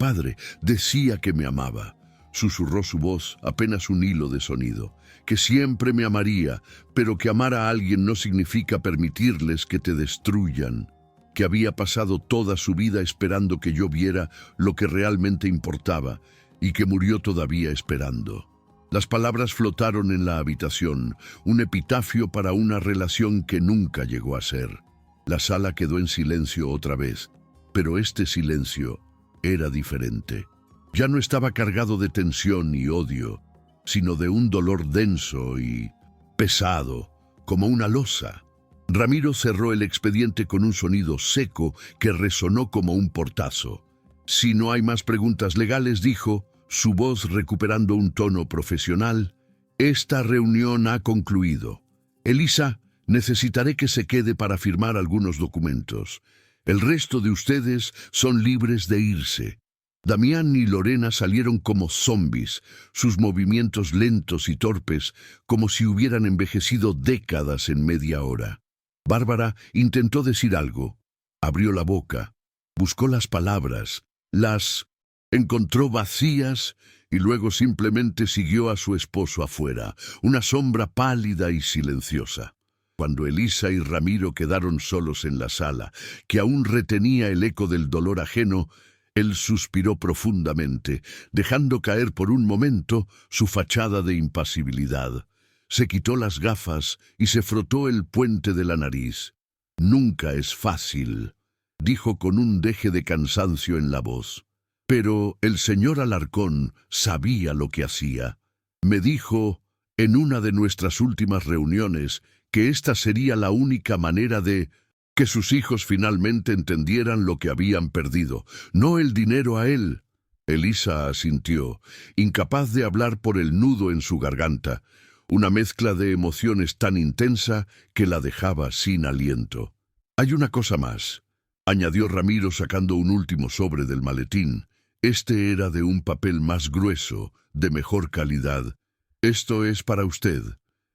padre, decía que me amaba. Susurró su voz, apenas un hilo de sonido, que siempre me amaría, pero que amar a alguien no significa permitirles que te destruyan, que había pasado toda su vida esperando que yo viera lo que realmente importaba y que murió todavía esperando. Las palabras flotaron en la habitación, un epitafio para una relación que nunca llegó a ser. La sala quedó en silencio otra vez, pero este silencio era diferente. Ya no estaba cargado de tensión y odio, sino de un dolor denso y pesado, como una losa. Ramiro cerró el expediente con un sonido seco que resonó como un portazo. «Si no hay más preguntas legales», dijo, su voz recuperando un tono profesional, «esta reunión ha concluido. Elisa, necesitaré que se quede para firmar algunos documentos. El resto de ustedes son libres de irse». Damián y Lorena salieron como zombis, sus movimientos lentos y torpes, como si hubieran envejecido décadas en media hora. Bárbara intentó decir algo. Abrió la boca, buscó las palabras, las encontró vacías y luego simplemente siguió a su esposo afuera, una sombra pálida y silenciosa. Cuando Elisa y Ramiro quedaron solos en la sala, que aún retenía el eco del dolor ajeno, él suspiró profundamente, dejando caer por un momento su fachada de impasibilidad. Se quitó las gafas y se frotó el puente de la nariz. «Nunca es fácil», dijo con un deje de cansancio en la voz. «Pero el señor Alarcón sabía lo que hacía. Me dijo, en una de nuestras últimas reuniones, que esta sería la única manera de que sus hijos finalmente entendieran lo que habían perdido, no el dinero a él». Elisa asintió, incapaz de hablar por el nudo en su garganta, una mezcla de emociones tan intensa que la dejaba sin aliento. «Hay una cosa más», añadió Ramiro sacando un último sobre del maletín. Este era de un papel más grueso, de mejor calidad. «Esto es para usted.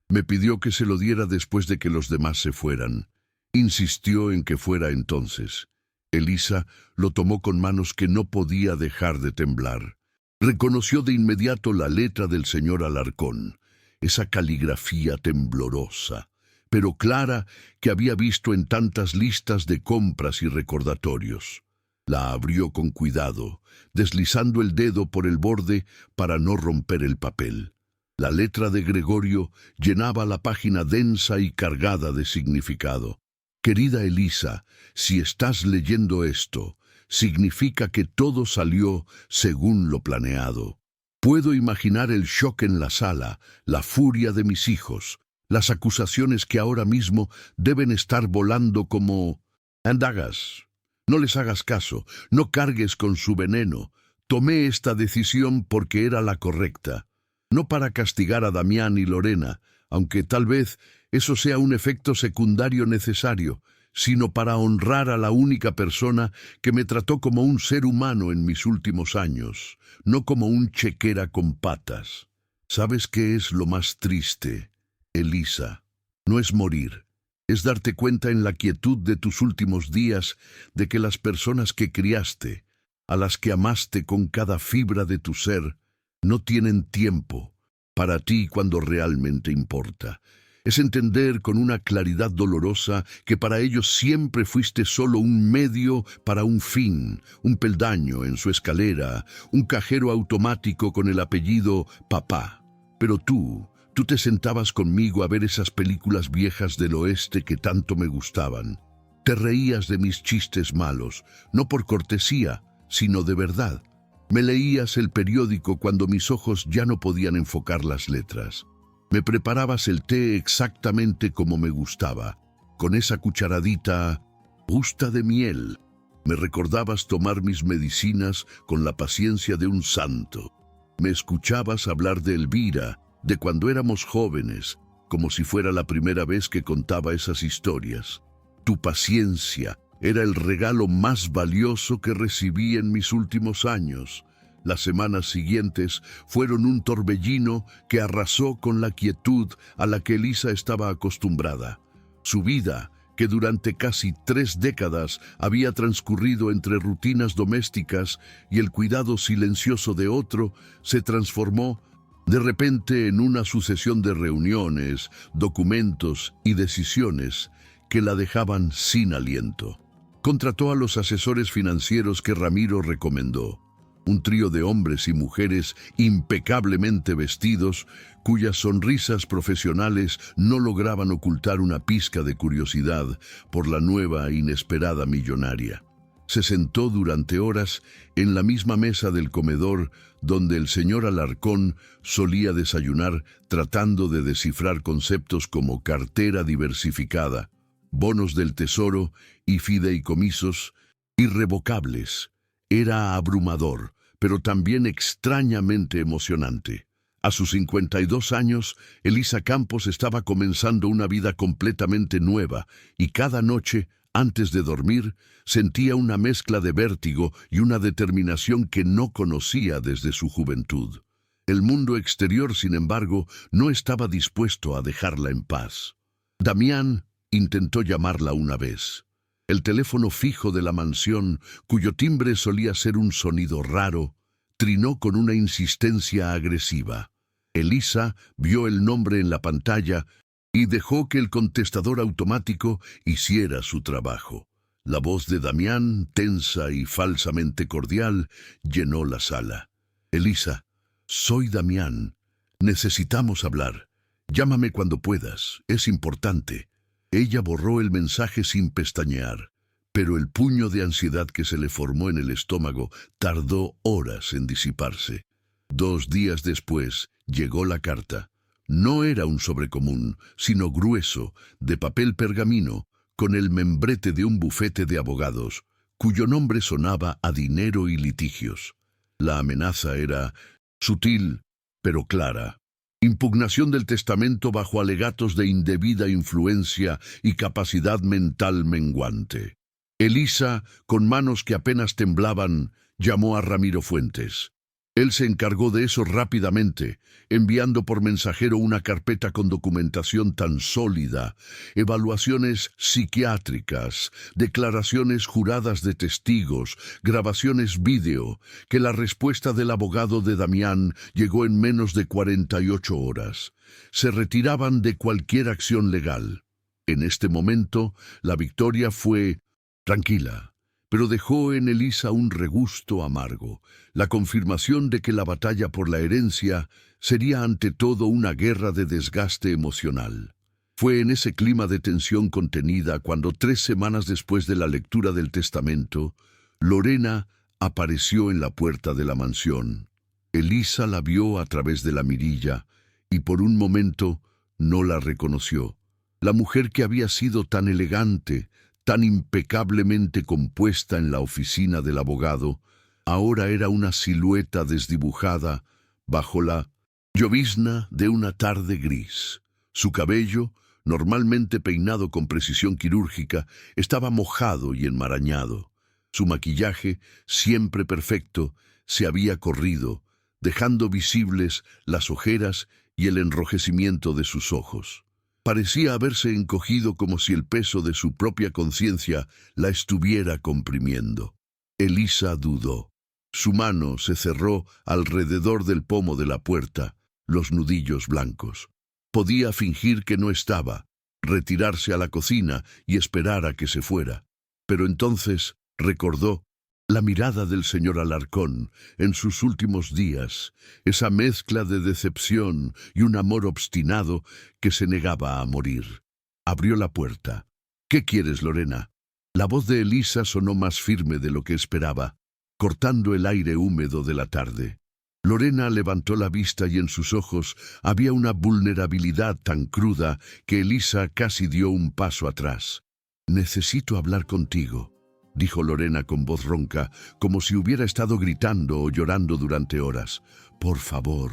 Me pidió que se lo diera después de que los demás se fueran. Insistió en que fuera entonces». Elisa lo tomó con manos que no podía dejar de temblar. Reconoció de inmediato la letra del señor Alarcón, esa caligrafía temblorosa, pero clara que había visto en tantas listas de compras y recordatorios. La abrió con cuidado, deslizando el dedo por el borde para no romper el papel. La letra de Gregorio llenaba la página densa y cargada de significado. «Querida Elisa, si estás leyendo esto, significa que todo salió según lo planeado. Puedo imaginar el shock en la sala, la furia de mis hijos, las acusaciones que ahora mismo deben estar volando como andagas. No les hagas caso, no cargues con su veneno. Tomé esta decisión porque era la correcta, no para castigar a Damián y Lorena, aunque tal vez eso sea un efecto secundario necesario, sino para honrar a la única persona que me trató como un ser humano en mis últimos años, no como un chequera con patas. ¿Sabes qué es lo más triste, Elisa? No es morir, es darte cuenta en la quietud de tus últimos días de que las personas que criaste, a las que amaste con cada fibra de tu ser, no tienen tiempo para ti cuando realmente importa. Es entender con una claridad dolorosa que para ellos siempre fuiste solo un medio para un fin, un peldaño en su escalera, un cajero automático con el apellido Papá. Pero tú te sentabas conmigo a ver esas películas viejas del oeste que tanto me gustaban. Te reías de mis chistes malos, no por cortesía, sino de verdad. Me leías el periódico cuando mis ojos ya no podían enfocar las letras. Me preparabas el té exactamente como me gustaba, con esa cucharadita justa de miel. Me recordabas tomar mis medicinas con la paciencia de un santo. Me escuchabas hablar de Elvira, de cuando éramos jóvenes, como si fuera la primera vez que contaba esas historias. Tu paciencia era el regalo más valioso que recibí en mis últimos años. Las semanas siguientes fueron un torbellino que arrasó con la quietud a la que Elisa estaba acostumbrada. Su vida, que durante casi 3 décadas había transcurrido entre rutinas domésticas y el cuidado silencioso de otro, se transformó de repente en una sucesión de reuniones, documentos y decisiones que la dejaban sin aliento. Contrató a los asesores financieros que Ramiro recomendó. Un trío de hombres y mujeres impecablemente vestidos, cuyas sonrisas profesionales no lograban ocultar una pizca de curiosidad por la nueva e inesperada millonaria. Se sentó durante horas en la misma mesa del comedor donde el señor Alarcón solía desayunar, tratando de descifrar conceptos como cartera diversificada, bonos del tesoro y fideicomisos irrevocables. Era abrumador, pero también extrañamente emocionante. A sus 52 años, Elisa Campos estaba comenzando una vida completamente nueva y cada noche, antes de dormir, sentía una mezcla de vértigo y una determinación que no conocía desde su juventud. El mundo exterior, sin embargo, no estaba dispuesto a dejarla en paz. Damián intentó llamarla una vez. El teléfono fijo de la mansión, cuyo timbre solía ser un sonido raro, trinó con una insistencia agresiva. Elisa vio el nombre en la pantalla y dejó que el contestador automático hiciera su trabajo. La voz de Damián, tensa y falsamente cordial, llenó la sala. Elisa, soy Damián. Necesitamos hablar. Llámame cuando puedas. Es importante. Ella borró el mensaje sin pestañear, pero el puño de ansiedad que se le formó en el estómago tardó horas en disiparse. 2 días después llegó la carta. No era un sobre común, sino grueso, de papel pergamino, con el membrete de un bufete de abogados, cuyo nombre sonaba a dinero y litigios. La amenaza era sutil, pero clara. Impugnación del testamento bajo alegatos de indebida influencia y capacidad mental menguante. Elisa, con manos que apenas temblaban, llamó a Ramiro Fuentes. Él se encargó de eso rápidamente, enviando por mensajero una carpeta con documentación tan sólida, evaluaciones psiquiátricas, declaraciones juradas de testigos, grabaciones vídeo, que la respuesta del abogado de Damián llegó en menos de 48 horas. Se retiraban de cualquier acción legal. En este momento, la victoria fue tranquila, pero dejó en Elisa un regusto amargo, la confirmación de que la batalla por la herencia sería ante todo una guerra de desgaste emocional. Fue en ese clima de tensión contenida cuando 3 semanas después de la lectura del testamento, Lorena apareció en la puerta de la mansión. Elisa la vio a través de la mirilla y por un momento no la reconoció. La mujer que había sido tan elegante, tan impecablemente compuesta en la oficina del abogado, ahora era una silueta desdibujada bajo la llovizna de una tarde gris. Su cabello, normalmente peinado con precisión quirúrgica, estaba mojado y enmarañado. Su maquillaje, siempre perfecto, se había corrido, dejando visibles las ojeras y el enrojecimiento de sus ojos. Parecía haberse encogido como si el peso de su propia conciencia la estuviera comprimiendo. Elisa dudó. Su mano se cerró alrededor del pomo de la puerta, los nudillos blancos. Podía fingir que no estaba, retirarse a la cocina y esperar a que se fuera. Pero entonces recordó la mirada del señor Alarcón en sus últimos días, esa mezcla de decepción y un amor obstinado que se negaba a morir. Abrió la puerta. «¿Qué quieres, Lorena?» La voz de Elisa sonó más firme de lo que esperaba, cortando el aire húmedo de la tarde. Lorena levantó la vista y en sus ojos había una vulnerabilidad tan cruda que Elisa casi dio un paso atrás. «Necesito hablar contigo», dijo Lorena con voz ronca, como si hubiera estado gritando o llorando durante horas. «Por favor».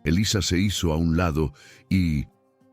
Elisa se hizo a un lado y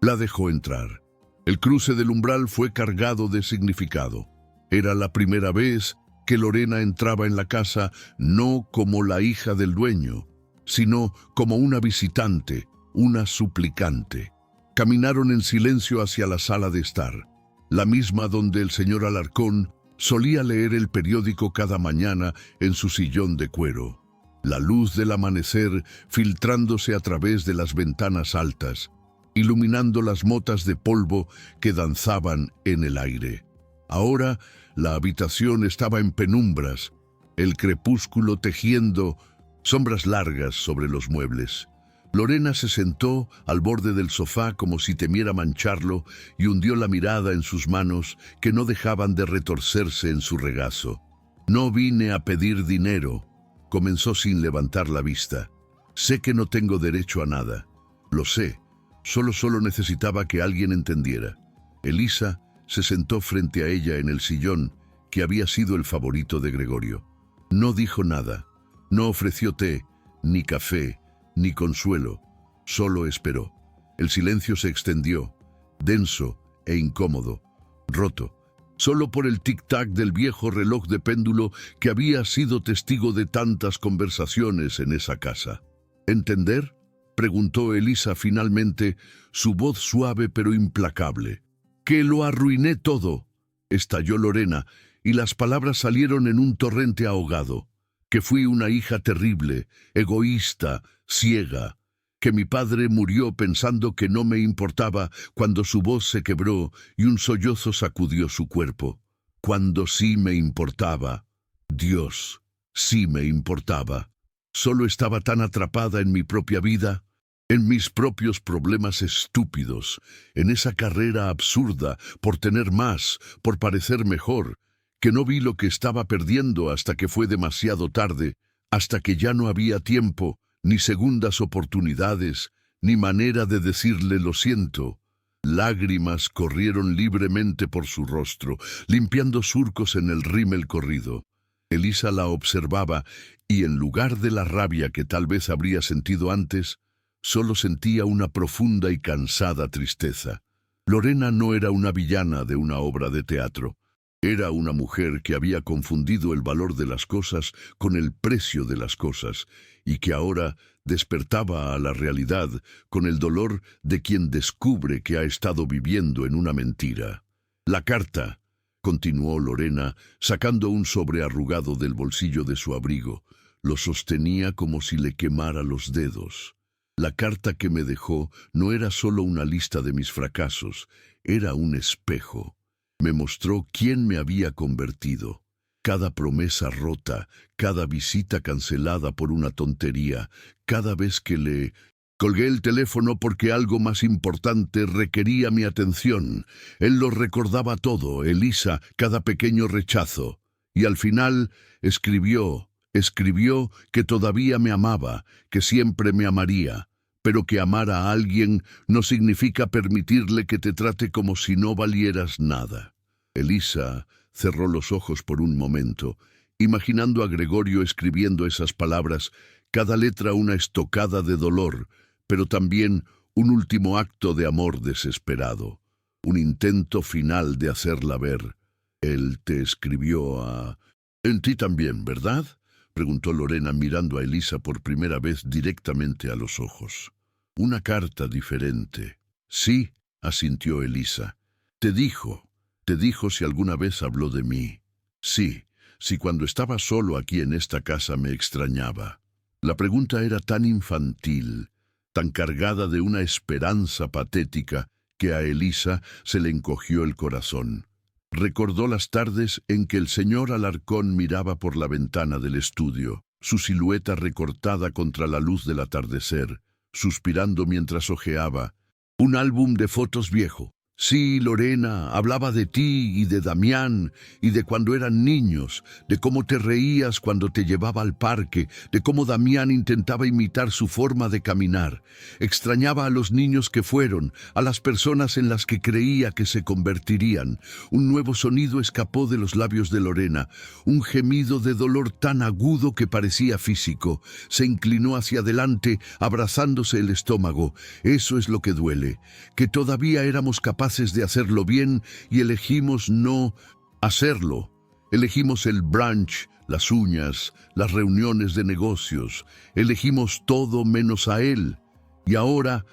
la dejó entrar. El cruce del umbral fue cargado de significado. Era la primera vez que Lorena entraba en la casa no como la hija del dueño, sino como una visitante, una suplicante. Caminaron en silencio hacia la sala de estar, la misma donde el señor Alarcón solía leer el periódico cada mañana en su sillón de cuero. La luz del amanecer filtrándose a través de las ventanas altas, iluminando las motas de polvo que danzaban en el aire. Ahora la habitación estaba en penumbras, el crepúsculo tejiendo sombras largas sobre los muebles. Lorena se sentó al borde del sofá como si temiera mancharlo y hundió la mirada en sus manos que no dejaban de retorcerse en su regazo. «No vine a pedir dinero», comenzó sin levantar la vista. «Sé que no tengo derecho a nada. Lo sé. Solo necesitaba que alguien entendiera». Elisa se sentó frente a ella en el sillón que había sido el favorito de Gregorio. No dijo nada. No ofreció té, ni café, ni consuelo, solo esperó. El silencio se extendió, denso e incómodo, roto, solo por el tic-tac del viejo reloj de péndulo que había sido testigo de tantas conversaciones en esa casa. «¿Entender?», preguntó Elisa finalmente, su voz suave pero implacable. «Que lo arruiné todo», estalló Lorena, y las palabras salieron en un torrente ahogado. «Que fui una hija terrible, egoísta, ciega, que mi padre murió pensando que no me importaba cuando su voz se quebró y un sollozo sacudió su cuerpo. Cuando sí me importaba. Dios, sí me importaba. Solo estaba tan atrapada en mi propia vida, en mis propios problemas estúpidos, en esa carrera absurda por tener más, por parecer mejor, que no vi lo que estaba perdiendo hasta que fue demasiado tarde, hasta que ya no había tiempo, ni segundas oportunidades, ni manera de decirle lo siento. Lágrimas corrieron libremente por su rostro, limpiando surcos en el rímel corrido. Elisa la observaba y en lugar de la rabia que tal vez habría sentido antes, solo sentía una profunda y cansada tristeza. Lorena no era una villana de una obra de teatro. Era una mujer que había confundido el valor de las cosas con el precio de las cosas y que ahora despertaba a la realidad con el dolor de quien descubre que ha estado viviendo en una mentira. «La carta», continuó Lorena, sacando un sobre arrugado del bolsillo de su abrigo. Lo sostenía como si le quemara los dedos. «La carta que me dejó no era solo una lista de mis fracasos, era un espejo. Me mostró quién me había convertido. Cada promesa rota, cada visita cancelada por una tontería, cada vez que le colgué el teléfono porque algo más importante requería mi atención. Él lo recordaba todo, Elisa, cada pequeño rechazo. Y al final escribió, Escribió que todavía me amaba, que siempre me amaría, pero que amar a alguien no significa permitirle que te trate como si no valieras nada. Elisa cerró los ojos por un momento, imaginando a Gregorio escribiendo esas palabras, cada letra una estocada de dolor, pero también un último acto de amor desesperado, un intento final de hacerla ver. Él te escribió a... En ti también, ¿verdad?, preguntó Lorena mirando a Elisa por primera vez directamente a los ojos. Una carta diferente. Sí, asintió Elisa. Te dijo si alguna vez habló de mí. Sí, si cuando estaba solo aquí en esta casa me extrañaba. La pregunta era tan infantil, tan cargada de una esperanza patética, que a Elisa se le encogió el corazón. Recordó las tardes en que el señor Alarcón miraba por la ventana del estudio, su silueta recortada contra la luz del atardecer, suspirando mientras hojeaba un álbum de fotos viejo. Sí, Lorena, hablaba de ti y de Damián, y de cuando eran niños, de cómo te reías cuando te llevaba al parque, de cómo Damián intentaba imitar su forma de caminar. Extrañaba a los niños que fueron, a las personas en las que creía que se convertirían. Un nuevo sonido escapó de los labios de Lorena, un gemido de dolor tan agudo que parecía físico. Se inclinó hacia adelante, abrazándose el estómago. Eso es lo que duele, que todavía éramos capaces de hacerlo bien y elegimos no hacerlo. Elegimos el brunch, las uñas, las reuniones de negocios. Elegimos todo menos a él. Y ahora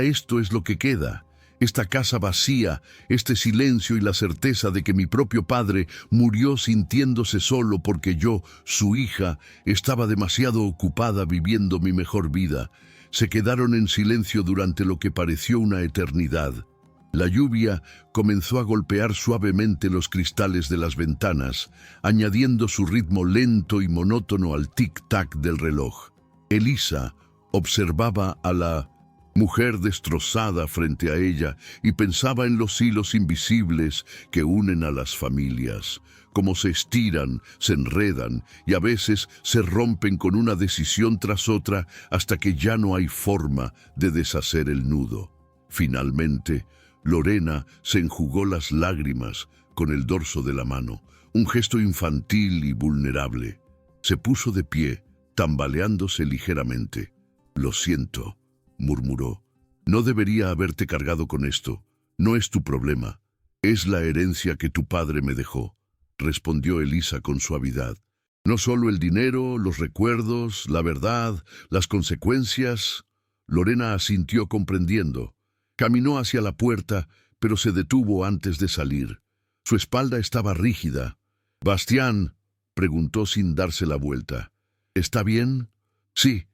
esto es lo que queda. Esta casa vacía, este silencio y la certeza de que mi propio padre murió sintiéndose solo porque yo, su hija, estaba demasiado ocupada viviendo mi mejor vida. Se quedaron en silencio durante lo que pareció una eternidad. La lluvia comenzó a golpear suavemente los cristales de las ventanas, añadiendo su ritmo lento y monótono al tic-tac del reloj. Elisa observaba a la mujer destrozada frente a ella y pensaba en los hilos invisibles que unen a las familias, cómo se estiran, se enredan y a veces se rompen con una decisión tras otra hasta que ya no hay forma de deshacer el nudo. Finalmente, Lorena se enjugó las lágrimas con el dorso de la mano, un gesto infantil y vulnerable. Se puso de pie, tambaleándose ligeramente. «Lo siento», murmuró. «No debería haberte cargado con esto. No es tu problema. Es la herencia que tu padre me dejó», respondió Elisa con suavidad. «No solo el dinero, los recuerdos, la verdad, las consecuencias». Lorena asintió comprendiendo. Caminó hacia la puerta, pero se detuvo antes de salir. Su espalda estaba rígida. «Bastián», preguntó sin darse la vuelta. «¿Está bien?» «Sí.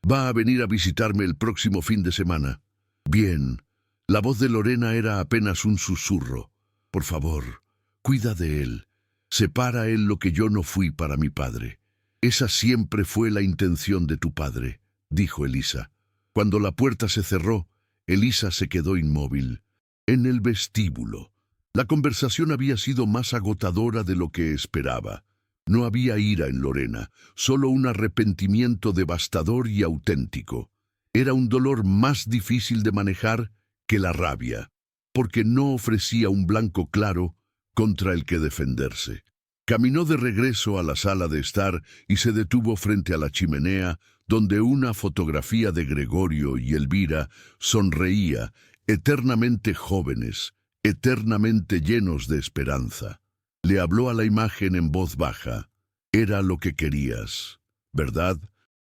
Va a venir a visitarme el próximo fin de semana». «Bien». La voz de Lorena era apenas un susurro. «Por favor, cuida de él. Separa él lo que yo no fui para mi padre». «Esa siempre fue la intención de tu padre», dijo Elisa. Cuando la puerta se cerró, Elisa se quedó inmóvil. En el vestíbulo, la conversación había sido más agotadora de lo que esperaba. No había ira en Lorena, solo un arrepentimiento devastador y auténtico. Era un dolor más difícil de manejar que la rabia, porque no ofrecía un blanco claro contra el que defenderse. Caminó de regreso a la sala de estar y se detuvo frente a la chimenea, donde una fotografía de Gregorio y Elvira sonreía, eternamente jóvenes, eternamente llenos de esperanza. Le habló a la imagen en voz baja. «Era lo que querías, ¿verdad,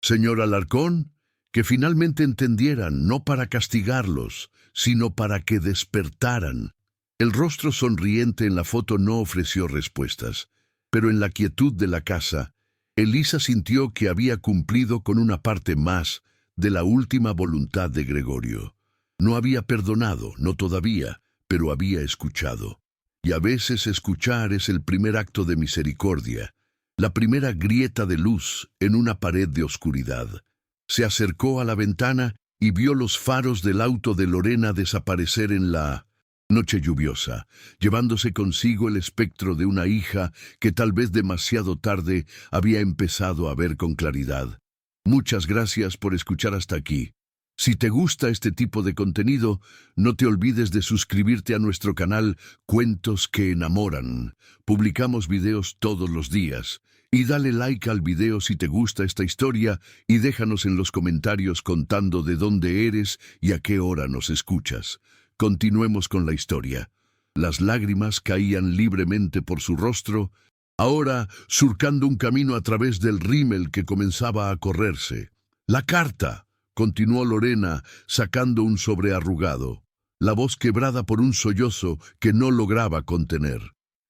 señor Alarcón?» Que finalmente entendieran, no para castigarlos, sino para que despertaran. El rostro sonriente en la foto no ofreció respuestas, pero en la quietud de la casa, Elisa sintió que había cumplido con una parte más de la última voluntad de Gregorio. No había perdonado, no todavía, pero había escuchado. Y a veces escuchar es el primer acto de misericordia, la primera grieta de luz en una pared de oscuridad. Se acercó a la ventana y vio los faros del auto de Lorena desaparecer en la Noche lluviosa, llevándose consigo el espectro de una hija que tal vez demasiado tarde había empezado a ver con claridad. Muchas gracias por escuchar hasta aquí. Si te gusta este tipo de contenido, no te olvides de suscribirte a nuestro canal Cuentos que Enamoran. Publicamos videos todos los días. Y dale like al video si te gusta esta historia y déjanos en los comentarios contando de dónde eres y a qué hora nos escuchas. Continuemos con la historia. Las lágrimas caían libremente por su rostro, ahora surcando un camino a través del rímel que comenzaba a correrse. «La carta», continuó Lorena, sacando un sobre arrugado, la voz quebrada por un sollozo que no lograba contener.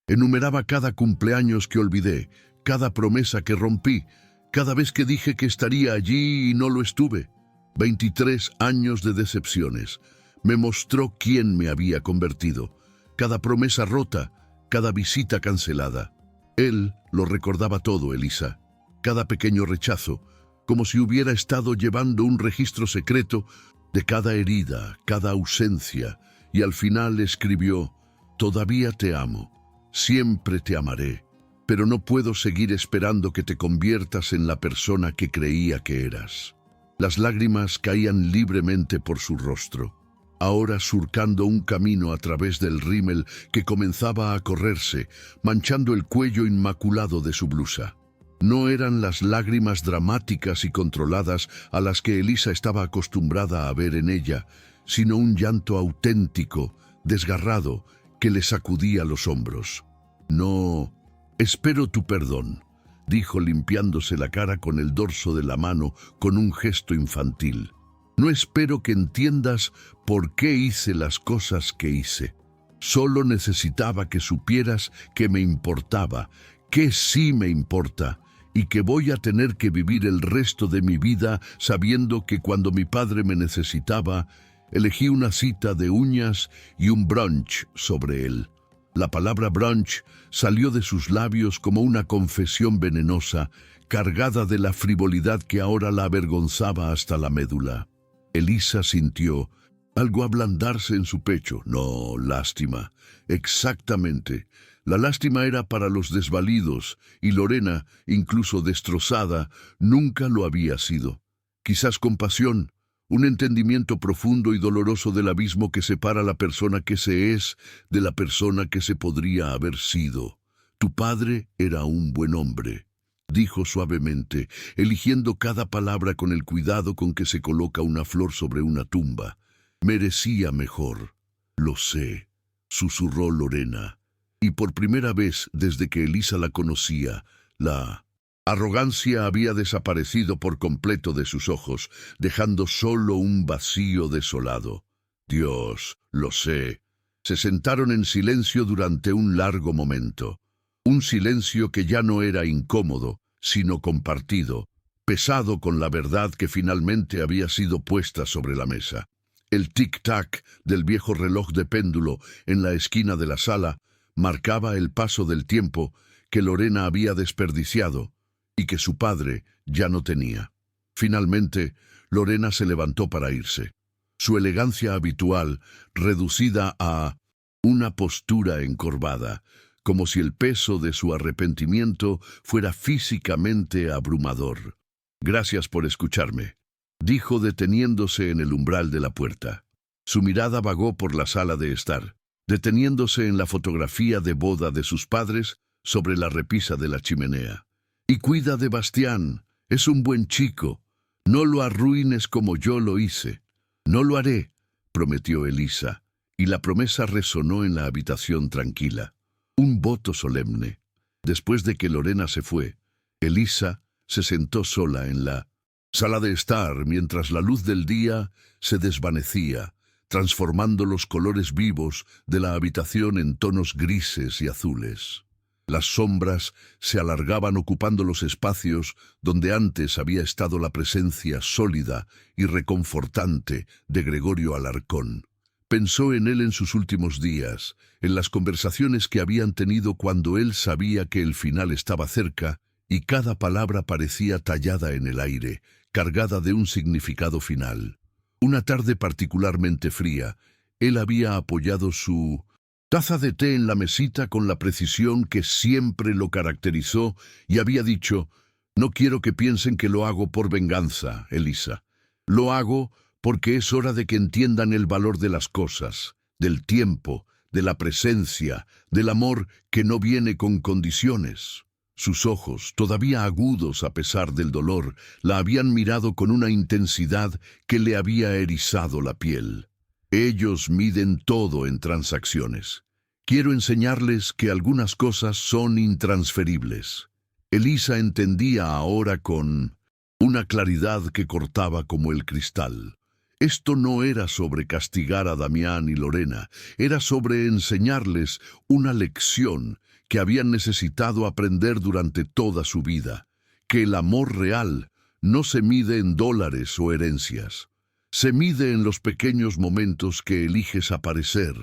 Enumeraba cada cumpleaños que olvidé, cada promesa que rompí, cada vez que dije que estaría allí y no lo estuve. 23 años de decepciones. Me mostró quién me había convertido. Cada promesa rota, cada visita cancelada. Él lo recordaba todo, Elisa. Cada pequeño rechazo, como si hubiera estado llevando un registro secreto de cada herida, cada ausencia, y al final escribió: «Todavía te amo, siempre te amaré, pero no puedo seguir esperando que te conviertas en la persona que creía que eras». Las lágrimas caían libremente por su rostro, ahora surcando un camino a través del rímel que comenzaba a correrse, manchando el cuello inmaculado de su blusa. No eran las lágrimas dramáticas y controladas a las que Elisa estaba acostumbrada a ver en ella, sino un llanto auténtico, desgarrado, que le sacudía los hombros. «No, espero tu perdón», dijo limpiándose la cara con el dorso de la mano con un gesto infantil. «No espero que entiendas por qué hice las cosas que hice. Solo necesitaba que supieras que me importaba, que sí me importa, y que voy a tener que vivir el resto de mi vida sabiendo que cuando mi padre me necesitaba, elegí una cita de uñas y un brunch sobre él». La palabra brunch salió de sus labios como una confesión venenosa, cargada de la frivolidad que ahora la avergonzaba hasta la médula. Elisa sintió algo ablandarse en su pecho. No, lástima. Exactamente. La lástima era para los desvalidos, y Lorena, incluso destrozada, nunca lo había sido. Quizás compasión, un entendimiento profundo y doloroso del abismo que separa la persona que se es de la persona que se podría haber sido. «Tu padre era un buen hombre», dijo suavemente, eligiendo cada palabra con el cuidado con que se coloca una flor sobre una tumba. «Merecía mejor». «Lo sé», susurró Lorena, y por primera vez desde que Elisa la conocía, la arrogancia había desaparecido por completo de sus ojos, dejando solo un vacío desolado. «Dios, lo sé». Se sentaron en silencio durante un largo momento. Un silencio que ya no era incómodo, sino compartido, pesado con la verdad que finalmente había sido puesta sobre la mesa. El tic-tac del viejo reloj de péndulo en la esquina de la sala marcaba el paso del tiempo que Lorena había desperdiciado y que su padre ya no tenía. Finalmente, Lorena se levantó para irse. Su elegancia habitual, reducida a una postura encorvada, como si el peso de su arrepentimiento fuera físicamente abrumador. «Gracias por escucharme», dijo deteniéndose en el umbral de la puerta. Su mirada vagó por la sala de estar, deteniéndose en la fotografía de boda de sus padres sobre la repisa de la chimenea. «Y cuida de Bastián, es un buen chico. No lo arruines como yo lo hice». «No lo haré», prometió Elisa, y la promesa resonó en la habitación tranquila. Un voto solemne. Después de que Lorena se fue, Elisa se sentó sola en la sala de estar mientras la luz del día se desvanecía, transformando los colores vivos de la habitación en tonos grises y azules. Las sombras se alargaban ocupando los espacios donde antes había estado la presencia sólida y reconfortante de Gregorio Alarcón. Pensó en él en sus últimos días, en las conversaciones que habían tenido cuando él sabía que el final estaba cerca, y cada palabra parecía tallada en el aire, cargada de un significado final. Una tarde particularmente fría, él había apoyado su taza de té en la mesita con la precisión que siempre lo caracterizó y había dicho: «No quiero que piensen que lo hago por venganza, Elisa. Lo hago porque es hora de que entiendan el valor de las cosas, del tiempo, de la presencia, del amor que no viene con condiciones». Sus ojos, todavía agudos a pesar del dolor, la habían mirado con una intensidad que le había erizado la piel. Ellos miden todo en transacciones. Quiero enseñarles que algunas cosas son intransferibles. Elisa entendía ahora con una claridad que cortaba como el cristal. Esto no era sobre castigar a Damián y Lorena, era sobre enseñarles una lección que habían necesitado aprender durante toda su vida, que el amor real no se mide en dólares o herencias. Se mide en los pequeños momentos que eliges aparecer,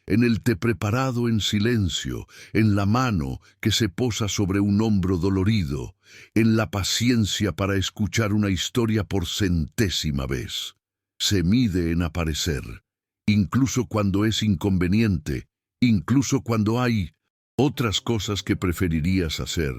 en el té preparado en silencio, en la mano que se posa sobre un hombro dolorido, en la paciencia para escuchar una historia por centésima vez. Se mide en aparecer, incluso cuando es inconveniente, incluso cuando hay otras cosas que preferirías hacer,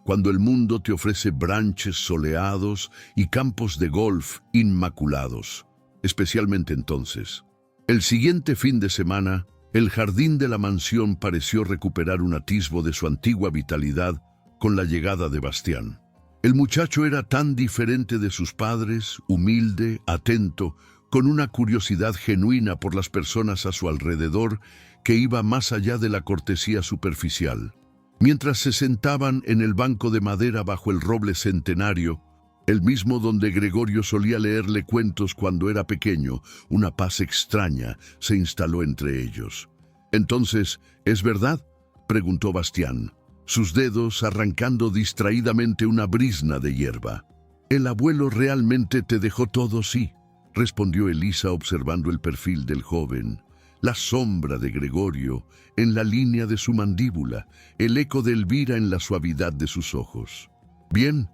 cuando el mundo te ofrece branches soleados y campos de golf inmaculados, especialmente entonces. El siguiente fin de semana, el jardín de la mansión pareció recuperar un atisbo de su antigua vitalidad con la llegada de Bastián. El muchacho era tan diferente de sus padres, humilde, atento, con una curiosidad genuina por las personas a su alrededor que iba más allá de la cortesía superficial. Mientras se sentaban en el banco de madera bajo el roble centenario, el mismo donde Gregorio solía leerle cuentos cuando era pequeño, una paz extraña se instaló entre ellos. «Entonces, ¿es verdad?», preguntó Bastián, sus dedos arrancando distraídamente una brizna de hierba. «¿El abuelo realmente te dejó todo, sí?», respondió Elisa observando el perfil del joven, la sombra de Gregorio en la línea de su mandíbula, el eco de Elvira en la suavidad de sus ojos. «Bien»,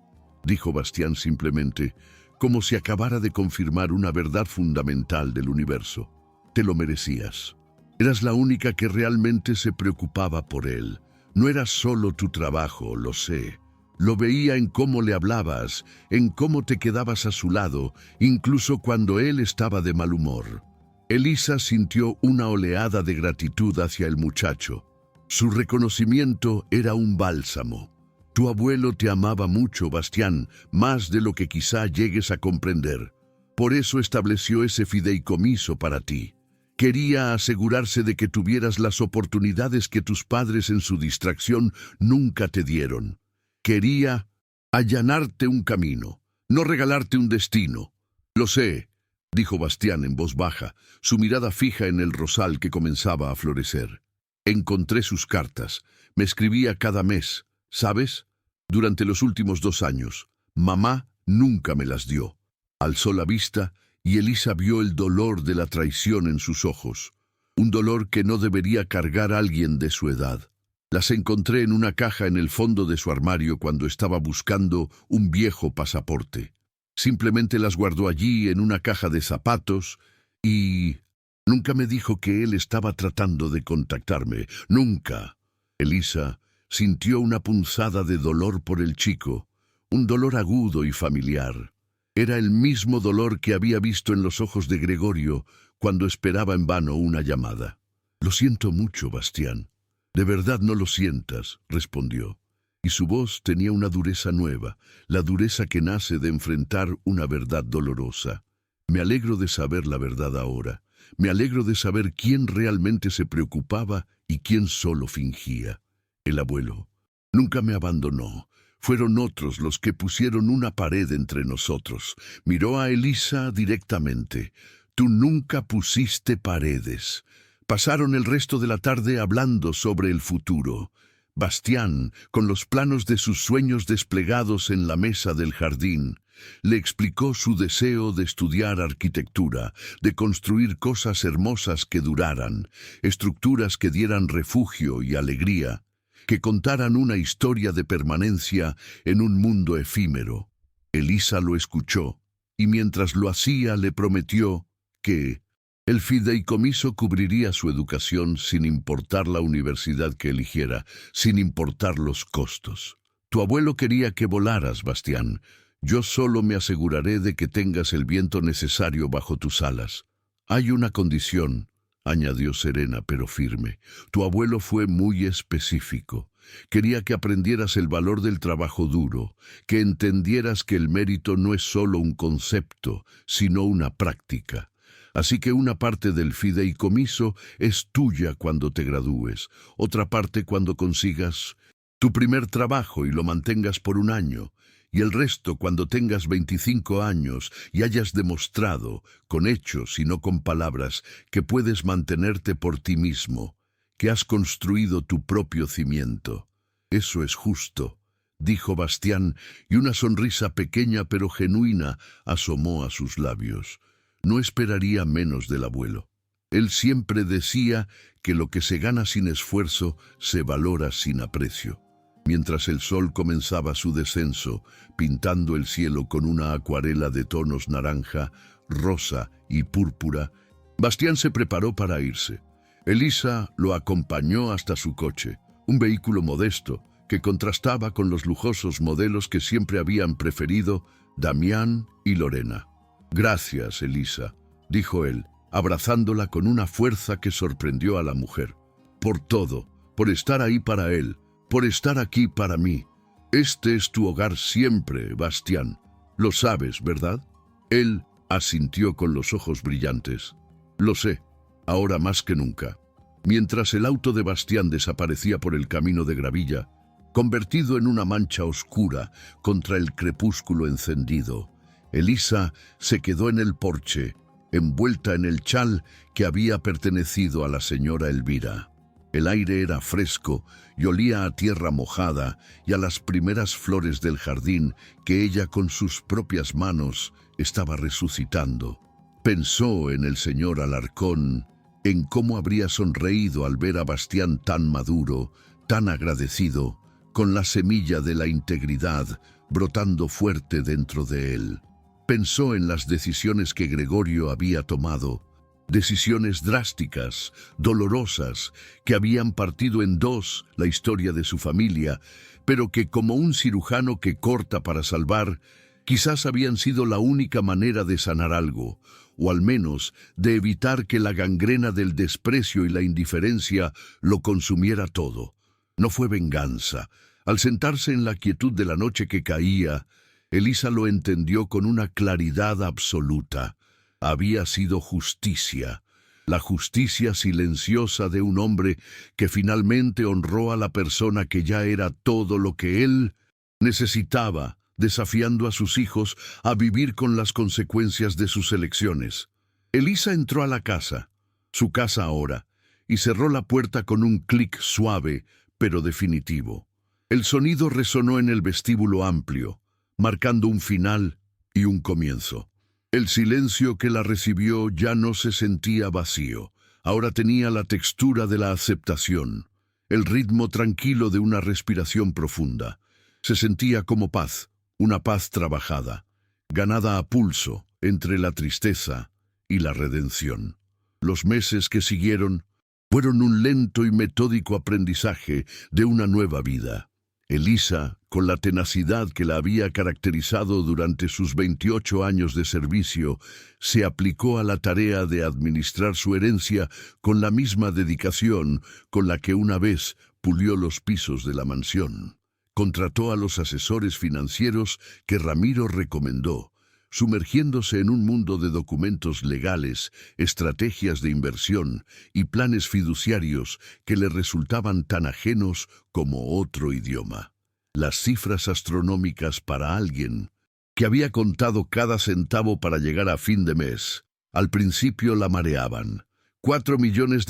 dijo Bastián simplemente, como si acabara de confirmar una verdad fundamental del universo. «Te lo merecías. Eras la única que realmente se preocupaba por él. No era solo tu trabajo, lo sé. Lo veía en cómo le hablabas, en cómo te quedabas a su lado, incluso cuando él estaba de mal humor». Elisa sintió una oleada de gratitud hacia el muchacho. Su reconocimiento era un bálsamo. «Tu abuelo te amaba mucho, Bastián, más de lo que quizá llegues a comprender. Por eso estableció ese fideicomiso para ti. Quería asegurarse de que tuvieras las oportunidades que tus padres en su distracción nunca te dieron. Quería allanarte un camino, no regalarte un destino». «Lo sé», dijo Bastián en voz baja, su mirada fija en el rosal que comenzaba a florecer. «Encontré sus cartas. Me escribía cada mes, ¿sabes? Durante los últimos 2 años. Mamá nunca me las dio». Alzó la vista y Elisa vio el dolor de la traición en sus ojos, un dolor que no debería cargar a alguien de su edad. «Las encontré en una caja en el fondo de su armario cuando estaba buscando un viejo pasaporte. Simplemente las guardó allí en una caja de zapatos y nunca me dijo que él estaba tratando de contactarme. Nunca». Elisa sintió una punzada de dolor por el chico, un dolor agudo y familiar. Era el mismo dolor que había visto en los ojos de Gregorio cuando esperaba en vano una llamada. «Lo siento mucho, Bastián». «De verdad no lo sientas», respondió. Y su voz tenía una dureza nueva, la dureza que nace de enfrentar una verdad dolorosa. «Me alegro de saber la verdad ahora. Me alegro de saber quién realmente se preocupaba y quién solo fingía. El abuelo nunca me abandonó. Fueron otros los que pusieron una pared entre nosotros». Miró a Elisa directamente. «Tú nunca pusiste paredes». Pasaron el resto de la tarde hablando sobre el futuro. Bastián, con los planos de sus sueños desplegados en la mesa del jardín, le explicó su deseo de estudiar arquitectura, de construir cosas hermosas que duraran, estructuras que dieran refugio y alegría, que contaran una historia de permanencia en un mundo efímero. Elisa lo escuchó, y mientras lo hacía le prometió que El fideicomiso cubriría su educación sin importar la universidad que eligiera, sin importar los costos. Tu abuelo quería que volaras, Bastián. Yo solo me aseguraré de que tengas el viento necesario bajo tus alas. Hay una condición, añadió serena pero firme. Tu abuelo fue muy específico. Quería que aprendieras el valor del trabajo duro, que entendieras que el mérito no es solo un concepto, sino una práctica. Así que una parte del fideicomiso es tuya cuando te gradúes, otra parte cuando consigas tu primer trabajo y lo mantengas por un año, y el resto cuando tengas 25 años y hayas demostrado, con hechos y no con palabras, que puedes mantenerte por ti mismo, que has construido tu propio cimiento. Eso es justo, dijo Bastián, y una sonrisa pequeña pero genuina asomó a sus labios. No esperaría menos del abuelo. Él siempre decía que lo que se gana sin esfuerzo se valora sin aprecio. Mientras el sol comenzaba su descenso, pintando el cielo con una acuarela de tonos naranja, rosa y púrpura, Bastián se preparó para irse. Elisa lo acompañó hasta su coche, un vehículo modesto que contrastaba con los lujosos modelos que siempre habían preferido Damián y Lorena. «Gracias, Elisa», dijo él, abrazándola con una fuerza que sorprendió a la mujer. «Por todo, por estar ahí para él, por estar aquí para mí. Este es tu hogar siempre, Bastián. Lo sabes, ¿verdad?» Él asintió con los ojos brillantes. «Lo sé, ahora más que nunca». Mientras el auto de Bastián desaparecía por el camino de gravilla, convertido en una mancha oscura contra el crepúsculo encendido, Elisa se quedó en el porche, envuelta en el chal que había pertenecido a la señora Elvira. El aire era fresco y olía a tierra mojada y a las primeras flores del jardín que ella con sus propias manos estaba resucitando. Pensó en el señor Alarcón, en cómo habría sonreído al ver a Bastián tan maduro, tan agradecido, con la semilla de la integridad brotando fuerte dentro de él. Pensó en las decisiones que Gregorio había tomado, decisiones drásticas, dolorosas, que habían partido en dos la historia de su familia, pero que como un cirujano que corta para salvar, quizás habían sido la única manera de sanar algo, o al menos de evitar que la gangrena del desprecio y la indiferencia lo consumiera todo. No fue venganza. Al sentarse en la quietud de la noche que caía, Elisa lo entendió con una claridad absoluta. Había sido justicia, la justicia silenciosa de un hombre que finalmente honró a la persona que ya era todo lo que él necesitaba, desafiando a sus hijos a vivir con las consecuencias de sus elecciones. Elisa entró a la casa, su casa ahora, y cerró la puerta con un clic suave, pero definitivo. El sonido resonó en el vestíbulo amplio, marcando un final y un comienzo. El silencio que la recibió ya no se sentía vacío, ahora tenía la textura de la aceptación, el ritmo tranquilo de una respiración profunda. Se sentía como paz, una paz trabajada, ganada a pulso entre la tristeza y la redención. Los meses que siguieron fueron un lento y metódico aprendizaje de una nueva vida. Elisa, con la tenacidad que la había caracterizado durante sus 28 años de servicio, se aplicó a la tarea de administrar su herencia con la misma dedicación con la que una vez pulió los pisos de la mansión. Contrató a los asesores financieros que Ramiro recomendó, sumergiéndose en un mundo de documentos legales, estrategias de inversión y planes fiduciarios que le resultaban tan ajenos como otro idioma. Las cifras astronómicas para alguien que había contado cada centavo para llegar a fin de mes, al principio la mareaban. $4 millones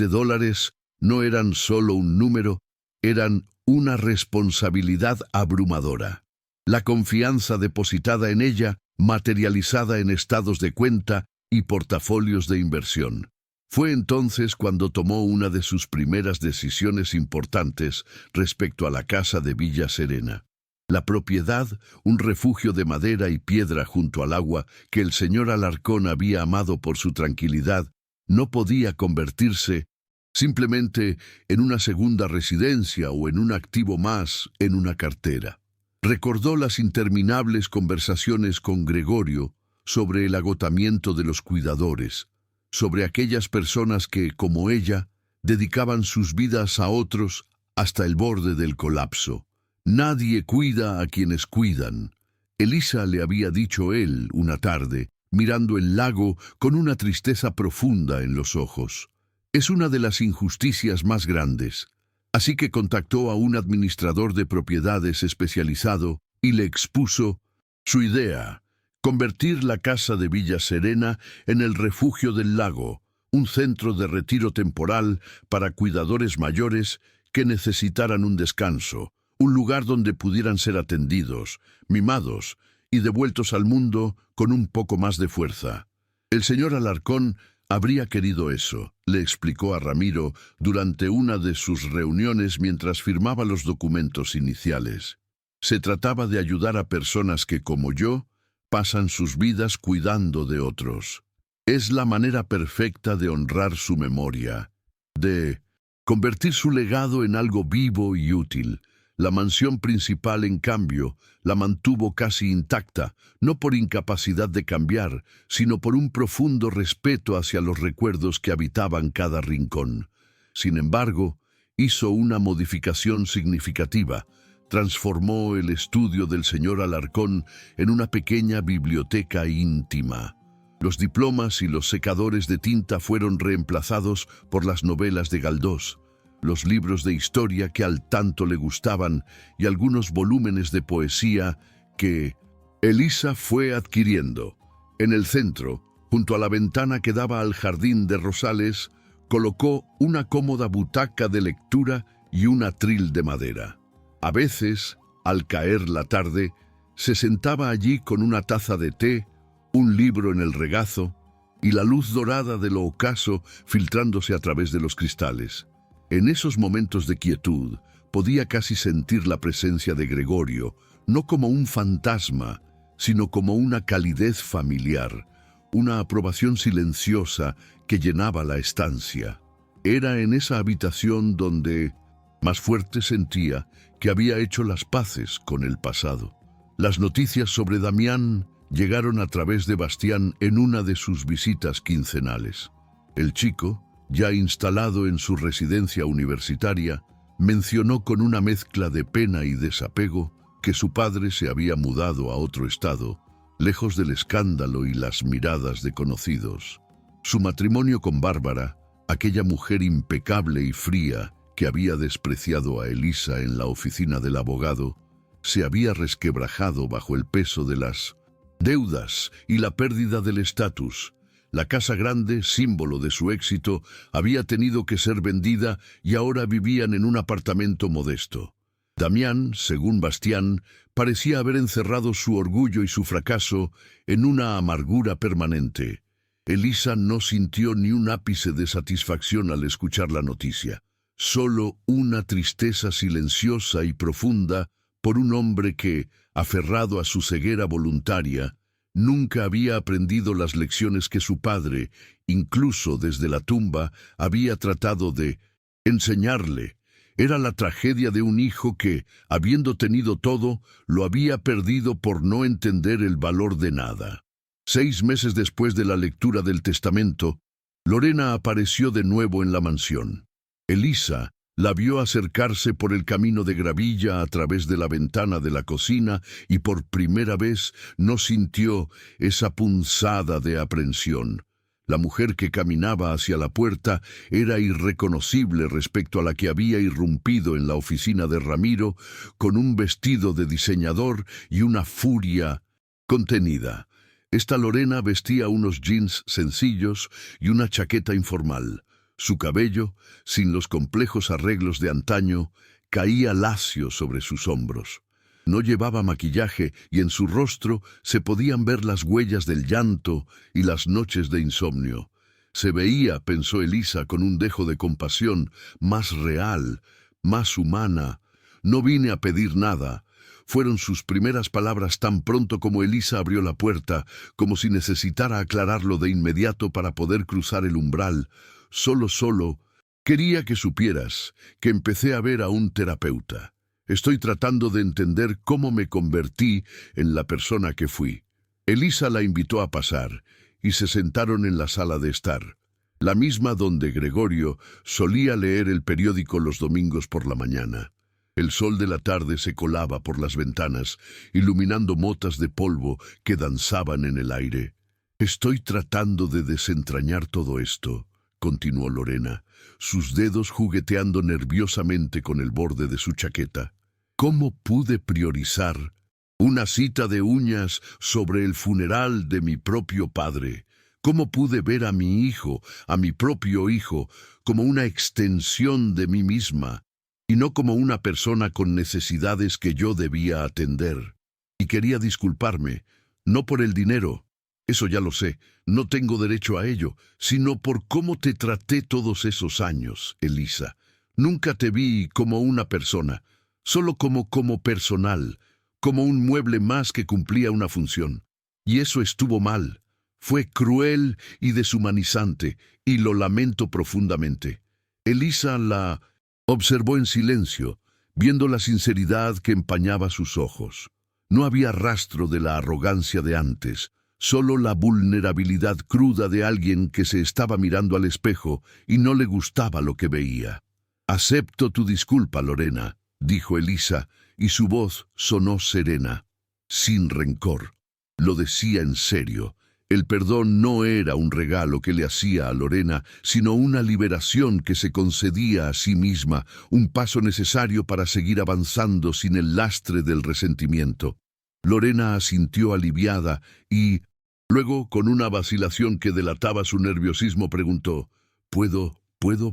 no eran solo un número, eran una responsabilidad abrumadora. La confianza depositada en ella, materializada en estados de cuenta y portafolios de inversión. Fue entonces cuando tomó una de sus primeras decisiones importantes respecto a la casa de Villa Serena. La propiedad, un refugio de madera y piedra junto al agua que el señor Alarcón había amado por su tranquilidad, No podía convertirse simplemente en una segunda residencia o en un activo más en una cartera. Recordó las interminables conversaciones con Gregorio sobre el agotamiento de los cuidadores, sobre aquellas personas que, como ella, dedicaban sus vidas a otros hasta el borde del colapso. Nadie cuida a quienes cuidan. Elisa le había dicho él una tarde, mirando el lago con una tristeza profunda en los ojos. Es una de las injusticias más grandes. Así que contactó a un administrador de propiedades especializado y le expuso su idea: convertir la casa de Villa Serena en el refugio del lago, un centro de retiro temporal para cuidadores mayores que necesitaran un descanso, un lugar donde pudieran ser atendidos, mimados y devueltos al mundo con un poco más de fuerza. El señor Alarcón habría querido eso, le explicó a Ramiro durante una de sus reuniones mientras firmaba los documentos iniciales. Se trataba de ayudar a personas que, como yo, pasan sus vidas cuidando de otros. Es la manera perfecta de honrar su memoria, de convertir su legado en algo vivo y útil. La mansión principal, en cambio, la mantuvo casi intacta, no por incapacidad de cambiar, sino por un profundo respeto hacia los recuerdos que habitaban cada rincón. Sin embargo, hizo una modificación significativa. Transformó el estudio del señor Alarcón en una pequeña biblioteca íntima. Los diplomas y los secadores de tinta fueron reemplazados por las novelas de Galdós, los libros de historia que al tanto le gustaban y algunos volúmenes de poesía que Elisa fue adquiriendo. En el centro, junto a la ventana que daba al jardín de rosales, colocó una cómoda butaca de lectura y un atril de madera. A veces, al caer la tarde, se sentaba allí con una taza de té, un libro en el regazo y la luz dorada del ocaso filtrándose a través de los cristales. En esos momentos de quietud, podía casi sentir la presencia de Gregorio, no como un fantasma, sino como una calidez familiar, una aprobación silenciosa que llenaba la estancia. Era en esa habitación donde más fuerte sentía que había hecho las paces con el pasado. Las noticias sobre Damián llegaron a través de Bastián en una de sus visitas quincenales. El chico, ya instalado en su residencia universitaria, mencionó con una mezcla de pena y desapego que su padre se había mudado a otro estado, lejos del escándalo y las miradas de conocidos. Su matrimonio con Bárbara, aquella mujer impecable y fría que había despreciado a Elisa en la oficina del abogado, se había resquebrajado bajo el peso de las deudas y la pérdida del estatus. La casa grande, símbolo de su éxito, había tenido que ser vendida y ahora vivían en un apartamento modesto. Damián, según Bastián, parecía haber encerrado su orgullo y su fracaso en una amargura permanente. Elisa no sintió ni un ápice de satisfacción al escuchar la noticia, solo una tristeza silenciosa y profunda por un hombre que, aferrado a su ceguera voluntaria, nunca había aprendido las lecciones que su padre, incluso desde la tumba, había tratado de enseñarle. Era la tragedia de un hijo que, habiendo tenido todo, lo había perdido por no entender el valor de nada. 6 meses después de la lectura del testamento, Lorena apareció de nuevo en la mansión. Elisa la vio acercarse por el camino de gravilla a través de la ventana de la cocina y por primera vez no sintió esa punzada de aprensión. La mujer que caminaba hacia la puerta era irreconocible respecto a la que había irrumpido en la oficina de Ramiro con un vestido de diseñador y una furia contenida. Esta Lorena vestía unos jeans sencillos y una chaqueta informal. Su cabello, sin los complejos arreglos de antaño, caía lacio sobre sus hombros. No llevaba maquillaje y en su rostro se podían ver las huellas del llanto y las noches de insomnio. Se veía, pensó Elisa con un dejo de compasión, más real, más humana. No vine a pedir nada. Fueron sus primeras palabras tan pronto como Elisa abrió la puerta, como si necesitara aclararlo de inmediato para poder cruzar el umbral. Solo, quería que supieras que empecé a ver a un terapeuta. Estoy tratando de entender cómo me convertí en la persona que fui. Elisa la invitó a pasar y se sentaron en la sala de estar, la misma donde Gregorio solía leer el periódico los domingos por la mañana. El sol de la tarde se colaba por las ventanas, iluminando motas de polvo que danzaban en el aire. «Estoy tratando de desentrañar todo esto», continuó Lorena, sus dedos jugueteando nerviosamente con el borde de su chaqueta. «¿Cómo pude priorizar una cita de uñas sobre el funeral de mi propio padre? ¿Cómo pude ver a mi hijo, a mi propio hijo, como una extensión de mí misma, y no como una persona con necesidades que yo debía atender? Y quería disculparme, no por el dinero, eso ya lo sé, no tengo derecho a ello, sino por cómo te traté todos esos años, Elisa. Nunca te vi como una persona, solo como personal, como un mueble más que cumplía una función. Y eso estuvo mal. Fue cruel y deshumanizante, y lo lamento profundamente». Elisa la observó en silencio, viendo la sinceridad que empañaba sus ojos. No había rastro de la arrogancia de antes, solo la vulnerabilidad cruda de alguien que se estaba mirando al espejo y no le gustaba lo que veía. «Acepto tu disculpa, Lorena», dijo Elisa, y su voz sonó serena, sin rencor. Lo decía en serio. El perdón no era un regalo que le hacía a Lorena, sino una liberación que se concedía a sí misma, un paso necesario para seguir avanzando sin el lastre del resentimiento. Lorena asintió aliviada y, luego, con una vacilación que delataba su nerviosismo, preguntó: ¿Puedo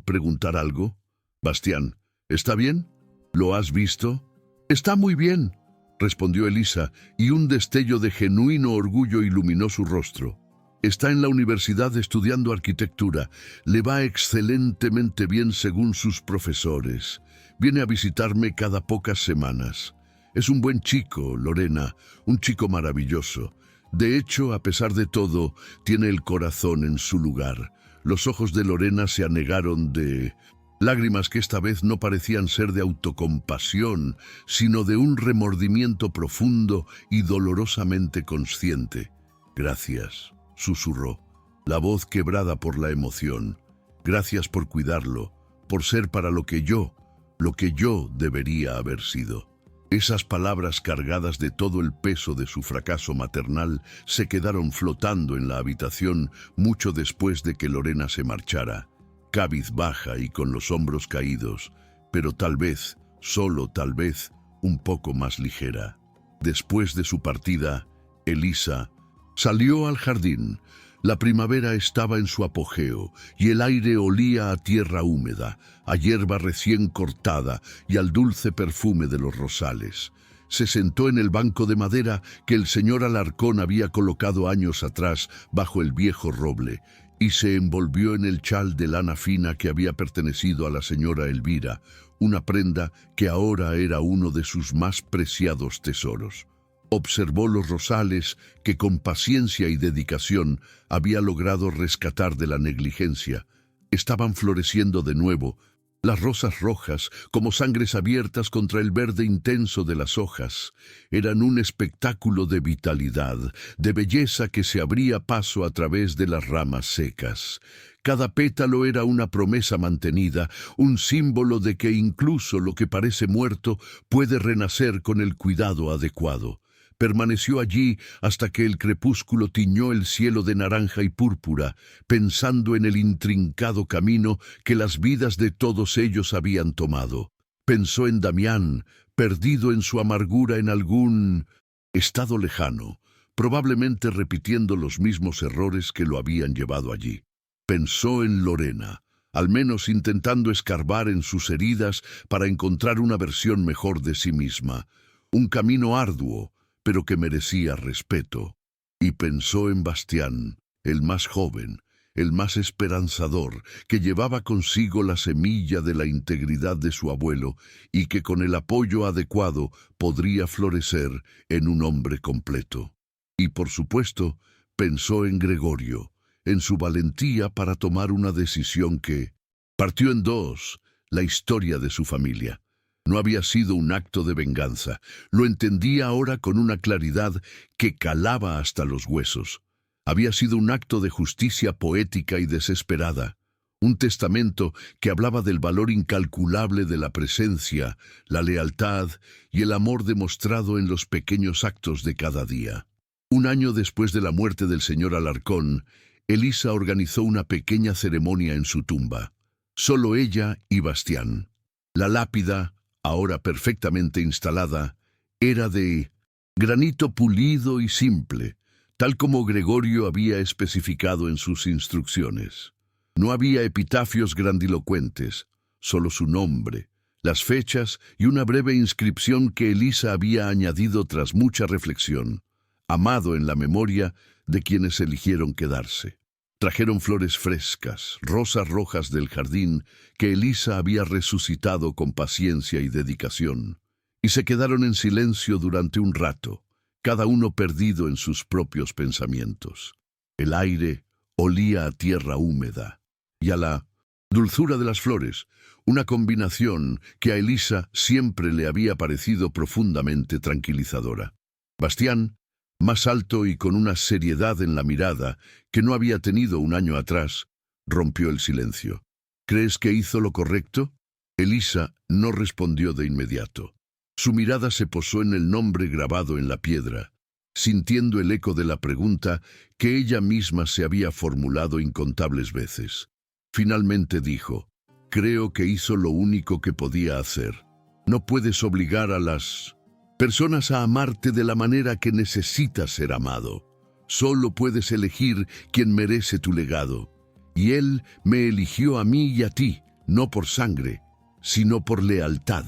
preguntar algo? «Bastián, ¿está bien? ¿Lo has visto?» «Está muy bien», respondió Elisa, y un destello de genuino orgullo iluminó su rostro. «Está en la universidad estudiando arquitectura. Le va excelentemente bien según sus profesores. Viene a visitarme cada pocas semanas. Es un buen chico, Lorena, un chico maravilloso. De hecho, a pesar de todo, tiene el corazón en su lugar». Los ojos de Lorena se anegaron de lágrimas que esta vez no parecían ser de autocompasión, sino de un remordimiento profundo y dolorosamente consciente. «Gracias», susurró, la voz quebrada por la emoción. «Gracias por cuidarlo, por ser para lo que yo debería haber sido». Esas palabras, cargadas de todo el peso de su fracaso maternal, se quedaron flotando en la habitación mucho después de que Lorena se marchara, cabizbaja y con los hombros caídos, pero tal vez, solo tal vez, un poco más ligera. Después de su partida, Elisa salió al jardín. La primavera estaba en su apogeo y el aire olía a tierra húmeda, a hierba recién cortada y al dulce perfume de los rosales. Se sentó en el banco de madera que el señor Alarcón había colocado años atrás bajo el viejo roble y se envolvió en el chal de lana fina que había pertenecido a la señora Elvira, una prenda que ahora era uno de sus más preciados tesoros. Observó los rosales que con paciencia y dedicación había logrado rescatar de la negligencia. Estaban floreciendo de nuevo, las rosas rojas, como sangres abiertas contra el verde intenso de las hojas. Eran un espectáculo de vitalidad, de belleza que se abría paso a través de las ramas secas. Cada pétalo era una promesa mantenida, un símbolo de que incluso lo que parece muerto puede renacer con el cuidado adecuado. Permaneció allí hasta que el crepúsculo tiñó el cielo de naranja y púrpura, pensando en el intrincado camino que las vidas de todos ellos habían tomado. Pensó en Damián, perdido en su amargura en algún estado lejano, probablemente repitiendo los mismos errores que lo habían llevado allí. Pensó en Lorena, al menos intentando escarbar en sus heridas para encontrar una versión mejor de sí misma. Un camino arduo, pero que merecía respeto. Y pensó en Bastián, el más joven, el más esperanzador, que llevaba consigo la semilla de la integridad de su abuelo y que con el apoyo adecuado podría florecer en un hombre completo. Y por supuesto, pensó en Gregorio, en su valentía para tomar una decisión que partió en dos la historia de su familia. No había sido un acto de venganza, lo entendía ahora con una claridad que calaba hasta los huesos. Había sido un acto de justicia poética y desesperada, un testamento que hablaba del valor incalculable de la presencia, la lealtad y el amor demostrado en los pequeños actos de cada día. Un año después de la muerte del señor Alarcón, Elisa organizó una pequeña ceremonia en su tumba. Solo ella y Bastián. La lápida, ahora perfectamente instalada, era de granito pulido y simple, tal como Gregorio había especificado en sus instrucciones. No había epitafios grandilocuentes, solo su nombre, las fechas y una breve inscripción que Elisa había añadido tras mucha reflexión, amado en la memoria de quienes eligieron quedarse. Trajeron flores frescas, rosas rojas del jardín que Elisa había resucitado con paciencia y dedicación, y se quedaron en silencio durante un rato, cada uno perdido en sus propios pensamientos. El aire olía a tierra húmeda y a la dulzura de las flores, una combinación que a Elisa siempre le había parecido profundamente tranquilizadora. Bastián, más alto y con una seriedad en la mirada que no había tenido un año atrás, rompió el silencio. ¿Crees que hizo lo correcto? Elisa no respondió de inmediato. Su mirada se posó en el nombre grabado en la piedra, sintiendo el eco de la pregunta que ella misma se había formulado incontables veces. Finalmente dijo, creo que hizo lo único que podía hacer. No puedes obligar a las personas a amarte de la manera que necesitas ser amado. Solo puedes elegir quien merece tu legado. Y él me eligió a mí y a ti, no por sangre, sino por lealtad.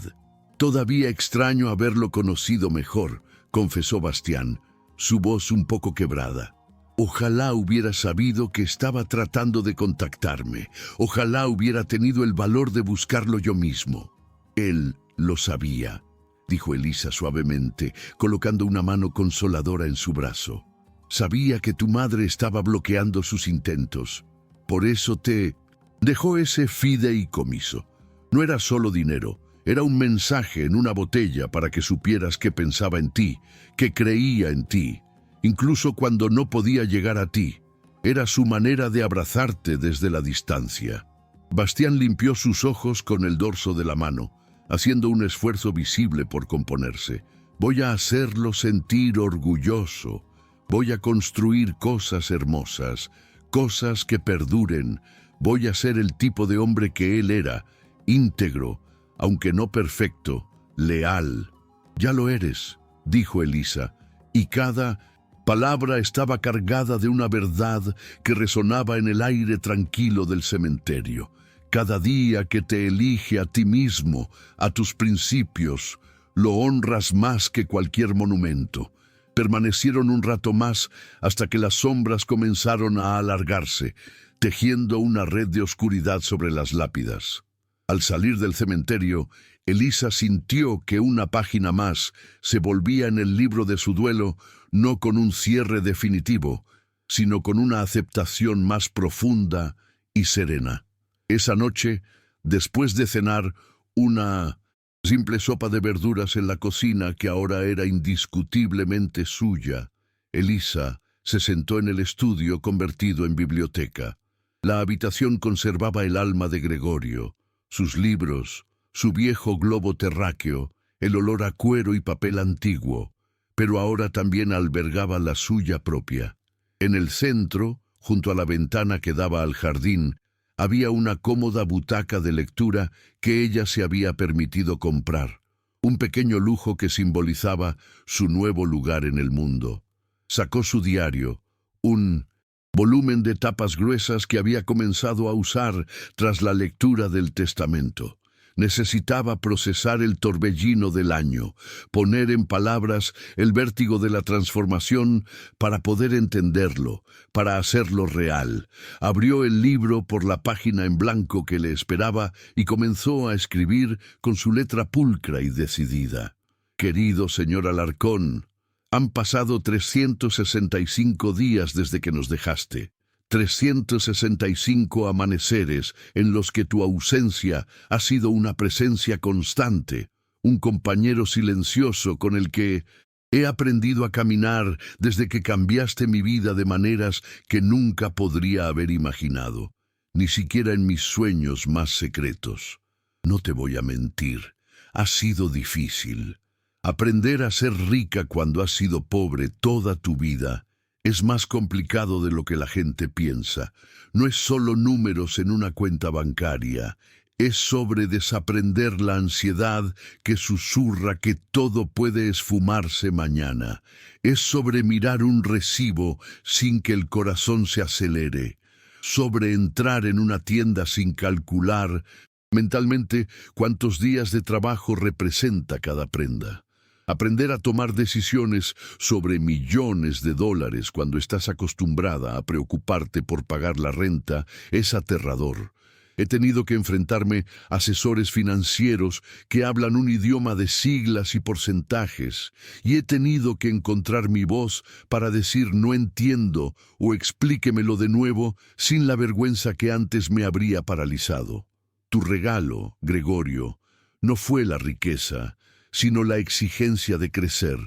Todavía extraño haberlo conocido mejor, confesó Bastián, su voz un poco quebrada. Ojalá hubiera sabido que estaba tratando de contactarme. Ojalá hubiera tenido el valor de buscarlo yo mismo. Él lo sabía, dijo Elisa suavemente, colocando una mano consoladora en su brazo. Sabía que tu madre estaba bloqueando sus intentos. Por eso te dejó ese fideicomiso. No era solo dinero, era un mensaje en una botella para que supieras que pensaba en ti, que creía en ti, incluso cuando no podía llegar a ti. Era su manera de abrazarte desde la distancia. Bastián limpió sus ojos con el dorso de la mano, haciendo un esfuerzo visible por componerse. Voy a hacerlo sentir orgulloso. Voy a construir cosas hermosas, cosas que perduren. Voy a ser el tipo de hombre que él era, íntegro, aunque no perfecto, leal. Ya lo eres, dijo Elisa, y cada palabra estaba cargada de una verdad que resonaba en el aire tranquilo del cementerio. Cada día que te elige a ti mismo, a tus principios, lo honras más que cualquier monumento. Permanecieron un rato más hasta que las sombras comenzaron a alargarse, tejiendo una red de oscuridad sobre las lápidas. Al salir del cementerio, Elisa sintió que una página más se volvía en el libro de su duelo, no con un cierre definitivo, sino con una aceptación más profunda y serena. Esa noche, después de cenar, una simple sopa de verduras en la cocina que ahora era indiscutiblemente suya, Elisa se sentó en el estudio convertido en biblioteca. La habitación conservaba el alma de Gregorio, sus libros, su viejo globo terráqueo, el olor a cuero y papel antiguo, pero ahora también albergaba la suya propia. En el centro, junto a la ventana que daba al jardín, había una cómoda butaca de lectura que ella se había permitido comprar, un pequeño lujo que simbolizaba su nuevo lugar en el mundo. Sacó su diario, un volumen de tapas gruesas que había comenzado a usar tras la lectura del testamento. Necesitaba procesar el torbellino del año, poner en palabras el vértigo de la transformación para poder entenderlo, para hacerlo real. Abrió el libro por la página en blanco que le esperaba y comenzó a escribir con su letra pulcra y decidida. Querido señor Alarcón, han pasado 365 días desde que nos dejaste. 365 amaneceres en los que tu ausencia ha sido una presencia constante, un compañero silencioso con el que he aprendido a caminar desde que cambiaste mi vida de maneras que nunca podría haber imaginado, ni siquiera en mis sueños más secretos. No te voy a mentir, ha sido difícil. Aprender a ser rica cuando has sido pobre toda tu vida es más complicado de lo que la gente piensa. No es solo números en una cuenta bancaria, es sobre desaprender la ansiedad que susurra que todo puede esfumarse mañana. Es sobre mirar un recibo sin que el corazón se acelere, sobre entrar en una tienda sin calcular mentalmente cuántos días de trabajo representa cada prenda. Aprender a tomar decisiones sobre millones de dólares cuando estás acostumbrada a preocuparte por pagar la renta es aterrador. He tenido que enfrentarme a asesores financieros que hablan un idioma de siglas y porcentajes, y he tenido que encontrar mi voz para decir no entiendo o explíquemelo de nuevo sin la vergüenza que antes me habría paralizado. Tu regalo, Gregorio, no fue la riqueza, sino la exigencia de crecer,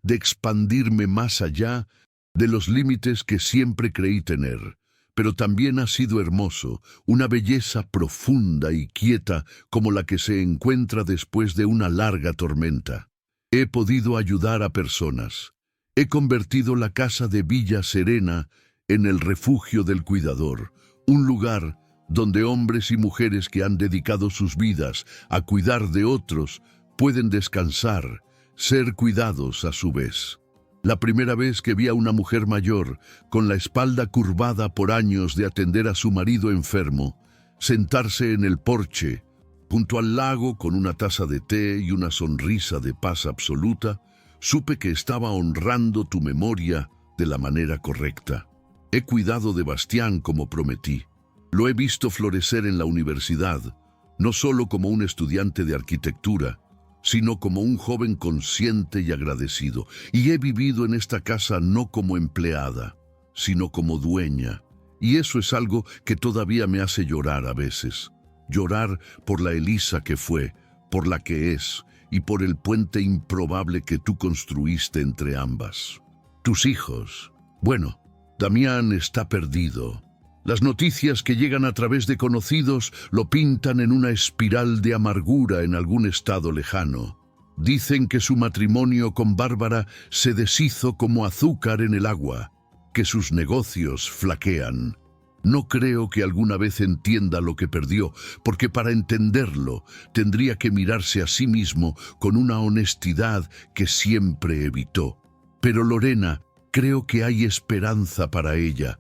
de expandirme más allá de los límites que siempre creí tener. Pero también ha sido hermoso, una belleza profunda y quieta como la que se encuentra después de una larga tormenta. He podido ayudar a personas. He convertido la casa de Villa Serena en el refugio del cuidador, un lugar donde hombres y mujeres que han dedicado sus vidas a cuidar de otros pueden descansar, ser cuidados a su vez. La primera vez que vi a una mujer mayor, con la espalda curvada por años de atender a su marido enfermo, sentarse en el porche, junto al lago con una taza de té y una sonrisa de paz absoluta, supe que estaba honrando tu memoria de la manera correcta. He cuidado de Bastián como prometí. Lo he visto florecer en la universidad, no solo como un estudiante de arquitectura, sino como un joven consciente y agradecido. Y he vivido en esta casa no como empleada, sino como dueña. Y eso es algo que todavía me hace llorar a veces. Llorar por la Elisa que fue, por la que es, y por el puente improbable que tú construiste entre ambas. Tus hijos. Bueno, Damián está perdido. Las noticias que llegan a través de conocidos lo pintan en una espiral de amargura en algún estado lejano. Dicen que su matrimonio con Bárbara se deshizo como azúcar en el agua, que sus negocios flaquean. No creo que alguna vez entienda lo que perdió, porque para entenderlo tendría que mirarse a sí mismo con una honestidad que siempre evitó. Pero Lorena, creo que hay esperanza para ella.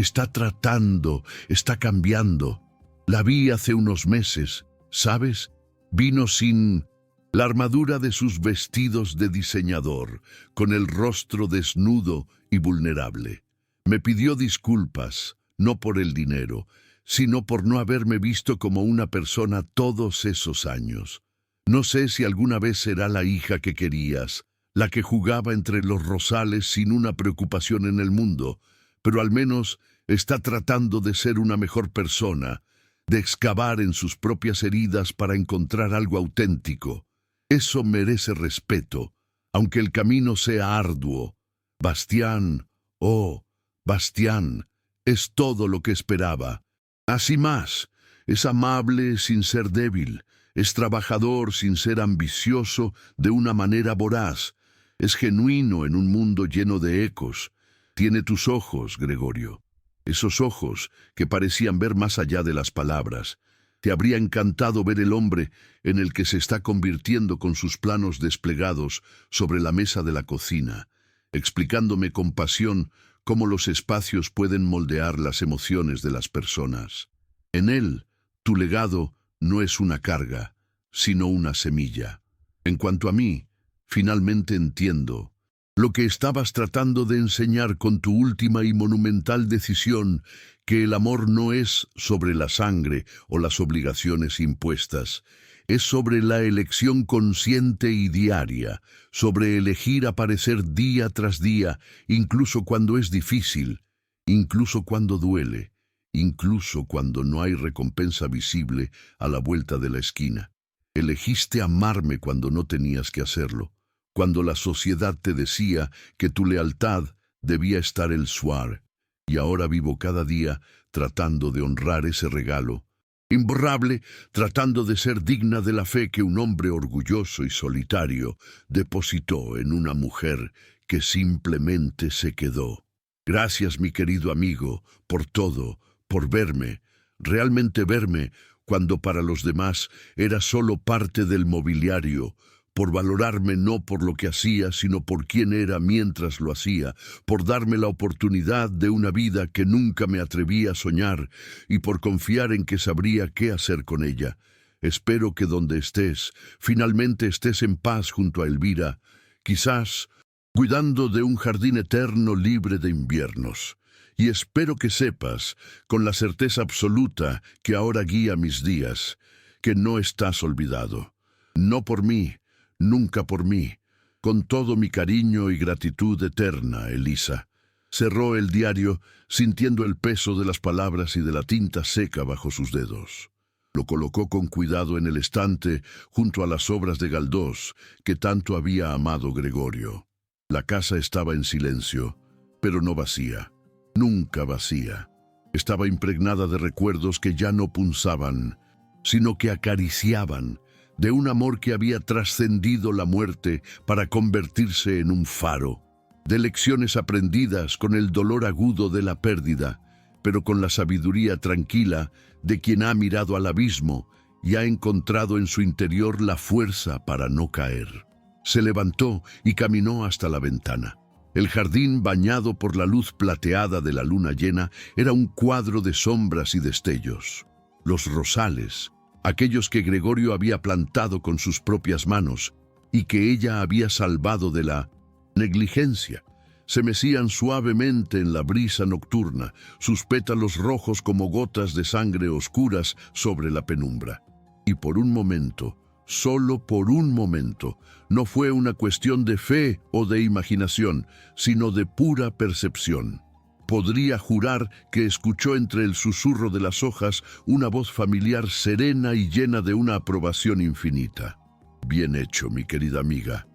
Está tratando, está cambiando. La vi hace unos meses, ¿sabes? Vino sin la armadura de sus vestidos de diseñador, con el rostro desnudo y vulnerable. Me pidió disculpas, no por el dinero, sino por no haberme visto como una persona todos esos años. No sé si alguna vez será la hija que querías, la que jugaba entre los rosales sin una preocupación en el mundo, pero al menos está tratando de ser una mejor persona, de excavar en sus propias heridas para encontrar algo auténtico. Eso merece respeto, aunque el camino sea arduo. Bastián, oh, Bastián, es todo lo que esperaba. Así más, es amable sin ser débil, es trabajador sin ser ambicioso de una manera voraz, es genuino en un mundo lleno de ecos. Tiene tus ojos, Gregorio. Esos ojos que parecían ver más allá de las palabras. Te habría encantado ver el hombre en el que se está convirtiendo con sus planos desplegados sobre la mesa de la cocina, explicándome con pasión cómo los espacios pueden moldear las emociones de las personas. En él, tu legado no es una carga, sino una semilla. En cuanto a mí, finalmente entiendo lo que estabas tratando de enseñar con tu última y monumental decisión, que el amor no es sobre la sangre o las obligaciones impuestas, es sobre la elección consciente y diaria, sobre elegir aparecer día tras día, incluso cuando es difícil, incluso cuando duele, incluso cuando no hay recompensa visible a la vuelta de la esquina. Elegiste amarme cuando no tenías que hacerlo, cuando la sociedad te decía que tu lealtad debía estar el suar, y ahora vivo cada día tratando de honrar ese regalo, imborrable, tratando de ser digna de la fe que un hombre orgulloso y solitario depositó en una mujer que simplemente se quedó. Gracias, mi querido amigo, por todo, por verme, realmente verme, cuando para los demás era solo parte del mobiliario, por valorarme no por lo que hacía, sino por quién era mientras lo hacía, por darme la oportunidad de una vida que nunca me atreví a soñar y por confiar en que sabría qué hacer con ella. Espero que donde estés, finalmente estés en paz junto a Elvira, quizás cuidando de un jardín eterno libre de inviernos. Y espero que sepas, con la certeza absoluta que ahora guía mis días, que no estás olvidado. No por mí, nunca por mí, con todo mi cariño y gratitud eterna, Elisa. Cerró el diario, sintiendo el peso de las palabras y de la tinta seca bajo sus dedos. Lo colocó con cuidado en el estante, junto a las obras de Galdós, que tanto había amado Gregorio. La casa estaba en silencio, pero no vacía. Nunca vacía. Estaba impregnada de recuerdos que ya no punzaban, sino que acariciaban, de un amor que había trascendido la muerte para convertirse en un faro, de lecciones aprendidas con el dolor agudo de la pérdida, pero con la sabiduría tranquila de quien ha mirado al abismo y ha encontrado en su interior la fuerza para no caer. Se levantó y caminó hasta la ventana. El jardín, bañado por la luz plateada de la luna llena, era un cuadro de sombras y destellos. Los rosales, aquellos que Gregorio había plantado con sus propias manos y que ella había salvado de la negligencia, se mecían suavemente en la brisa nocturna, sus pétalos rojos como gotas de sangre oscuras sobre la penumbra. Y por un momento, solo por un momento, no fue una cuestión de fe o de imaginación, sino de pura percepción. Podría jurar que escuchó entre el susurro de las hojas una voz familiar serena y llena de una aprobación infinita. Bien hecho, mi querida amiga,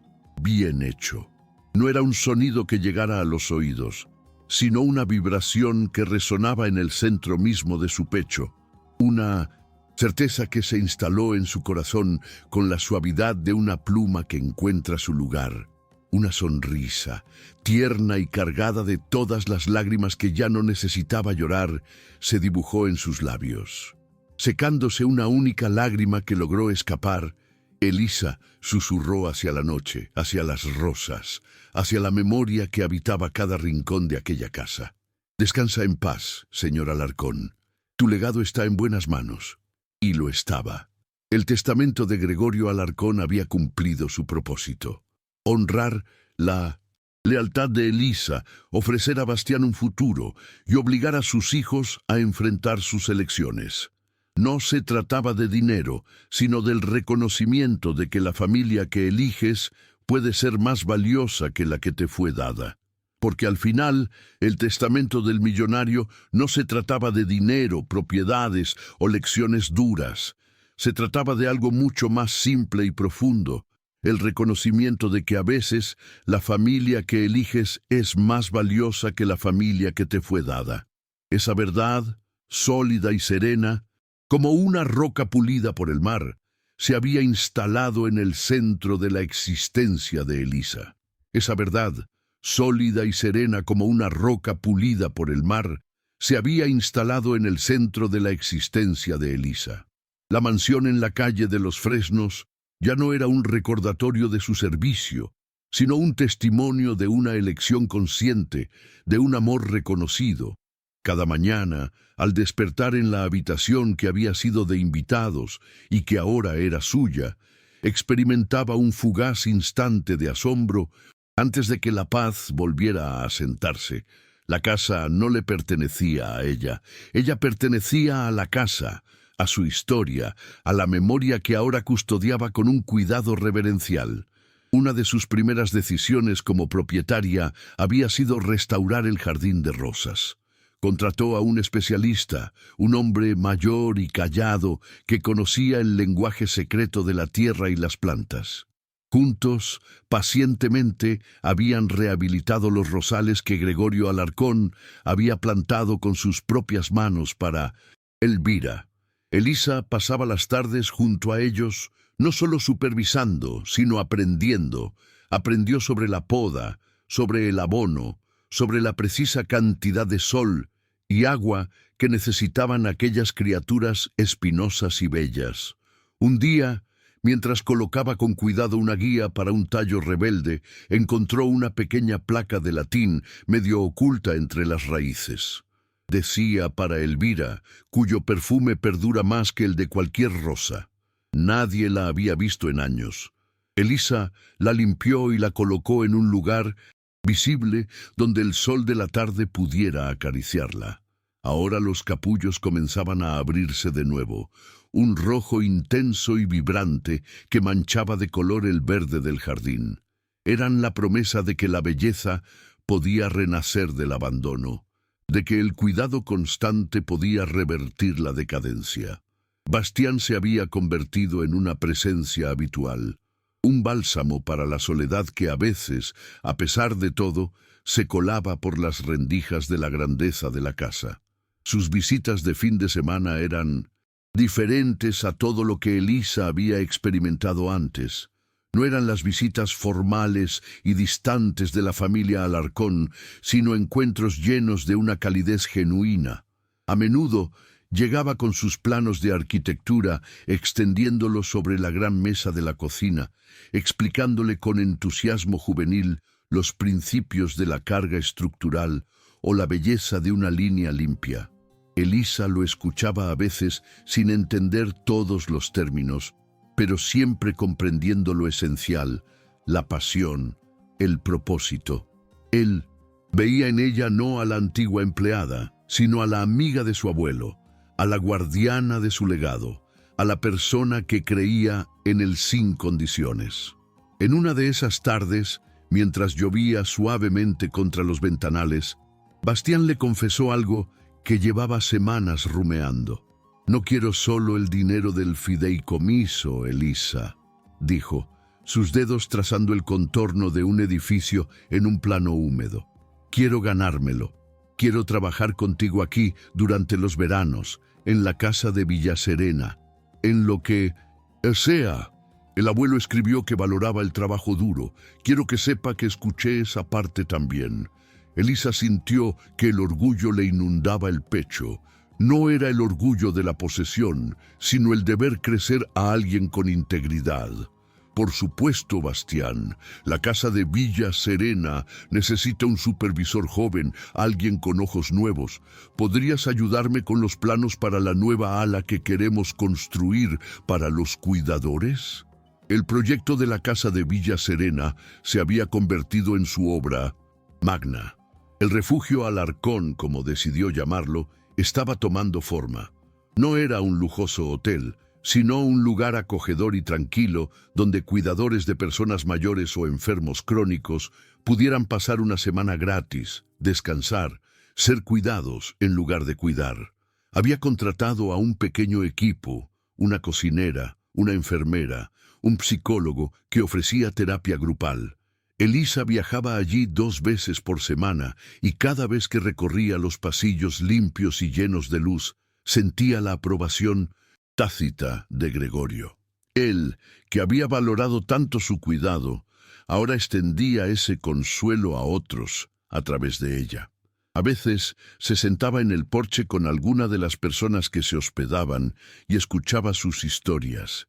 bien hecho. No era un sonido que llegara a los oídos, sino una vibración que resonaba en el centro mismo de su pecho, una certeza que se instaló en su corazón con la suavidad de una pluma que encuentra su lugar. Una sonrisa, tierna y cargada de todas las lágrimas que ya no necesitaba llorar, se dibujó en sus labios. Secándose una única lágrima que logró escapar, Elisa susurró hacia la noche, hacia las rosas, hacia la memoria que habitaba cada rincón de aquella casa. Descansa en paz, señor Alarcón. Tu legado está en buenas manos. Y lo estaba. El testamento de Gregorio Alarcón había cumplido su propósito. Honrar la lealtad de Elisa, ofrecer a Bastián un futuro y obligar a sus hijos a enfrentar sus elecciones. No se trataba de dinero, sino del reconocimiento de que la familia que eliges puede ser más valiosa que la que te fue dada. Porque al final, el testamento del millonario no se trataba de dinero, propiedades o lecciones duras. Se trataba de algo mucho más simple y profundo, el reconocimiento de que a veces la familia que eliges es más valiosa que la familia que te fue dada. Esa verdad, sólida y serena, como una roca pulida por el mar, se había instalado en el centro de la existencia de Elisa. Esa verdad, sólida y serena como una roca pulida por el mar, se había instalado en el centro de la existencia de Elisa. La mansión en la calle de los Fresnos ya no era un recordatorio de su servicio, sino un testimonio de una elección consciente, de un amor reconocido, Cada mañana, al despertar en la habitación que había sido de invitados y que ahora era suya, experimentaba un fugaz instante de asombro antes de que la paz volviera a asentarse. La casa no le pertenecía a ella pertenecía a la casa, a su historia, a la memoria que ahora custodiaba con un cuidado reverencial. Una de sus primeras decisiones como propietaria había sido restaurar el jardín de rosas. Contrató a un especialista, un hombre mayor y callado que conocía el lenguaje secreto de la tierra y las plantas. Juntos, pacientemente, habían rehabilitado los rosales que Gregorio Alarcón había plantado con sus propias manos para Elvira. Elisa pasaba las tardes junto a ellos, no solo supervisando, sino aprendiendo. Aprendió sobre la poda, sobre el abono, sobre la precisa cantidad de sol y agua que necesitaban aquellas criaturas espinosas y bellas. Un día, mientras colocaba con cuidado una guía para un tallo rebelde, encontró una pequeña placa de latín medio oculta entre las raíces. Decía para Elvira, cuyo perfume perdura más que el de cualquier rosa. Nadie la había visto en años. Elisa la limpió y la colocó en un lugar visible donde el sol de la tarde pudiera acariciarla. Ahora los capullos comenzaban a abrirse de nuevo, un rojo intenso y vibrante que manchaba de color el verde del jardín. Eran la promesa de que la belleza podía renacer del abandono, de que el cuidado constante podía revertir la decadencia. Bastián se había convertido en una presencia habitual, un bálsamo para la soledad que a veces, a pesar de todo, se colaba por las rendijas de la grandeza de la casa. Sus visitas de fin de semana eran diferentes a todo lo que Elisa había experimentado antes. No eran las visitas formales y distantes de la familia Alarcón, sino encuentros llenos de una calidez genuina. A menudo llegaba con sus planos de arquitectura, extendiéndolos sobre la gran mesa de la cocina, explicándole con entusiasmo juvenil los principios de la carga estructural o la belleza de una línea limpia. Elisa lo escuchaba a veces sin entender todos los términos, pero siempre comprendiendo lo esencial, la pasión, el propósito. Él veía en ella no a la antigua empleada, sino a la amiga de su abuelo, a la guardiana de su legado, a la persona que creía en él sin condiciones. En una de esas tardes, mientras llovía suavemente contra los ventanales, Bastián le confesó algo que llevaba semanas rumeando. «No quiero solo el dinero del fideicomiso, Elisa», dijo, sus dedos trazando el contorno de un edificio en un plano húmedo. «Quiero ganármelo. Quiero trabajar contigo aquí durante los veranos, en la casa de Villa Serena, en lo que sea». El abuelo escribió que valoraba el trabajo duro. Quiero que sepa que escuché esa parte también. Elisa sintió que el orgullo le inundaba el pecho. No era el orgullo de la posesión, sino el de ver crecer a alguien con integridad. Por supuesto, Bastián, la casa de Villa Serena necesita un supervisor joven, alguien con ojos nuevos. ¿Podrías ayudarme con los planos para la nueva ala que queremos construir para los cuidadores? El proyecto de la casa de Villa Serena se había convertido en su obra magna. El refugio Alarcón, como decidió llamarlo, estaba tomando forma. No era un lujoso hotel, sino un lugar acogedor y tranquilo donde cuidadores de personas mayores o enfermos crónicos pudieran pasar una semana gratis, descansar, ser cuidados en lugar de cuidar. Había contratado a un pequeño equipo, una cocinera, una enfermera, un psicólogo que ofrecía terapia grupal. Elisa viajaba allí 2 veces por semana y cada vez que recorría los pasillos limpios y llenos de luz, sentía la aprobación tácita de Gregorio. Él, que había valorado tanto su cuidado, ahora extendía ese consuelo a otros a través de ella. A veces se sentaba en el porche con alguna de las personas que se hospedaban y escuchaba sus historias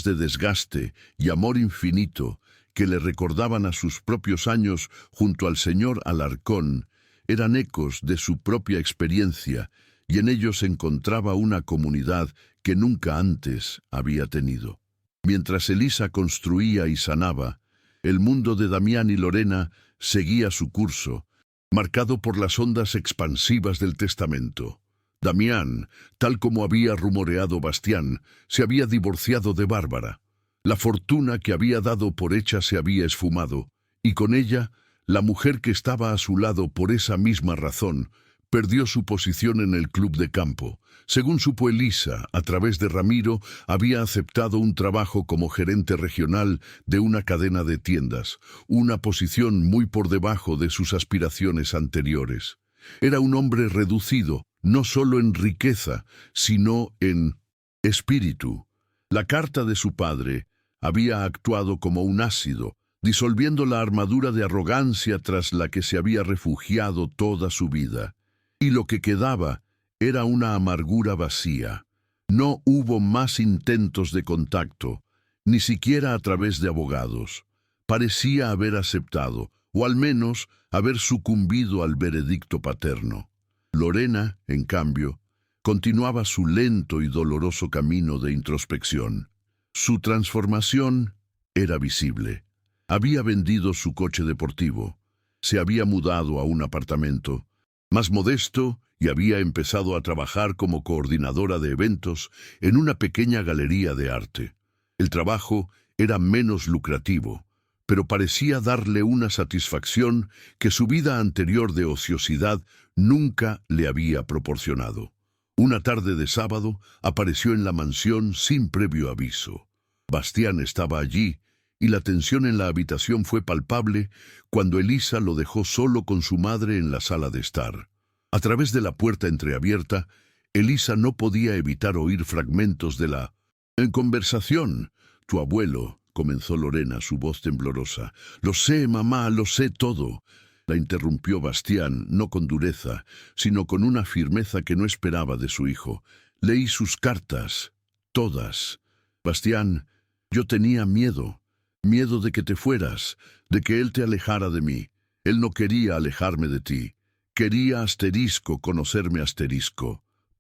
de desgaste y amor infinito que le recordaban a sus propios años junto al señor Alarcón, eran ecos de su propia experiencia y en ellos encontraba una comunidad que nunca antes había tenido. Mientras Elisa construía y sanaba, el mundo de Damián y Lorena seguía su curso, marcado por las ondas expansivas del testamento. Damián, tal como había rumoreado Bastián, se había divorciado de Bárbara. La fortuna que había dado por hecha se había esfumado, y con ella, la mujer que estaba a su lado por esa misma razón, perdió su posición en el club de campo. Según supo Elisa, a través de Ramiro, había aceptado un trabajo como gerente regional de una cadena de tiendas, una posición muy por debajo de sus aspiraciones anteriores. Era un hombre reducido, no solo en riqueza, sino en espíritu. La carta de su padre había actuado como un ácido, disolviendo la armadura de arrogancia tras la que se había refugiado toda su vida. Y lo que quedaba era una amargura vacía. No hubo más intentos de contacto, ni siquiera a través de abogados. Parecía haber aceptado, o al menos haber sucumbido al veredicto paterno. Lorena, en cambio, continuaba su lento y doloroso camino de introspección. Su transformación era visible. Había vendido su coche deportivo, se había mudado a un apartamento más modesto y había empezado a trabajar como coordinadora de eventos en una pequeña galería de arte. El trabajo era menos lucrativo, pero parecía darle una satisfacción que su vida anterior de ociosidad nunca le había proporcionado. Una tarde de sábado apareció en la mansión sin previo aviso. Bastián estaba allí, y la tensión en la habitación fue palpable cuando Elisa lo dejó solo con su madre en la sala de estar. A través de la puerta entreabierta, Elisa no podía evitar oír fragmentos de la conversación. «Tu abuelo», comenzó Lorena, su voz temblorosa. «Lo sé, mamá, lo sé todo». La interrumpió Bastián, no con dureza, sino con una firmeza que no esperaba de su hijo. «Leí sus cartas, todas. Bastián, yo tenía miedo de que te fueras, de que él te alejara de mí. Él no quería alejarme de ti. Quería conocerme.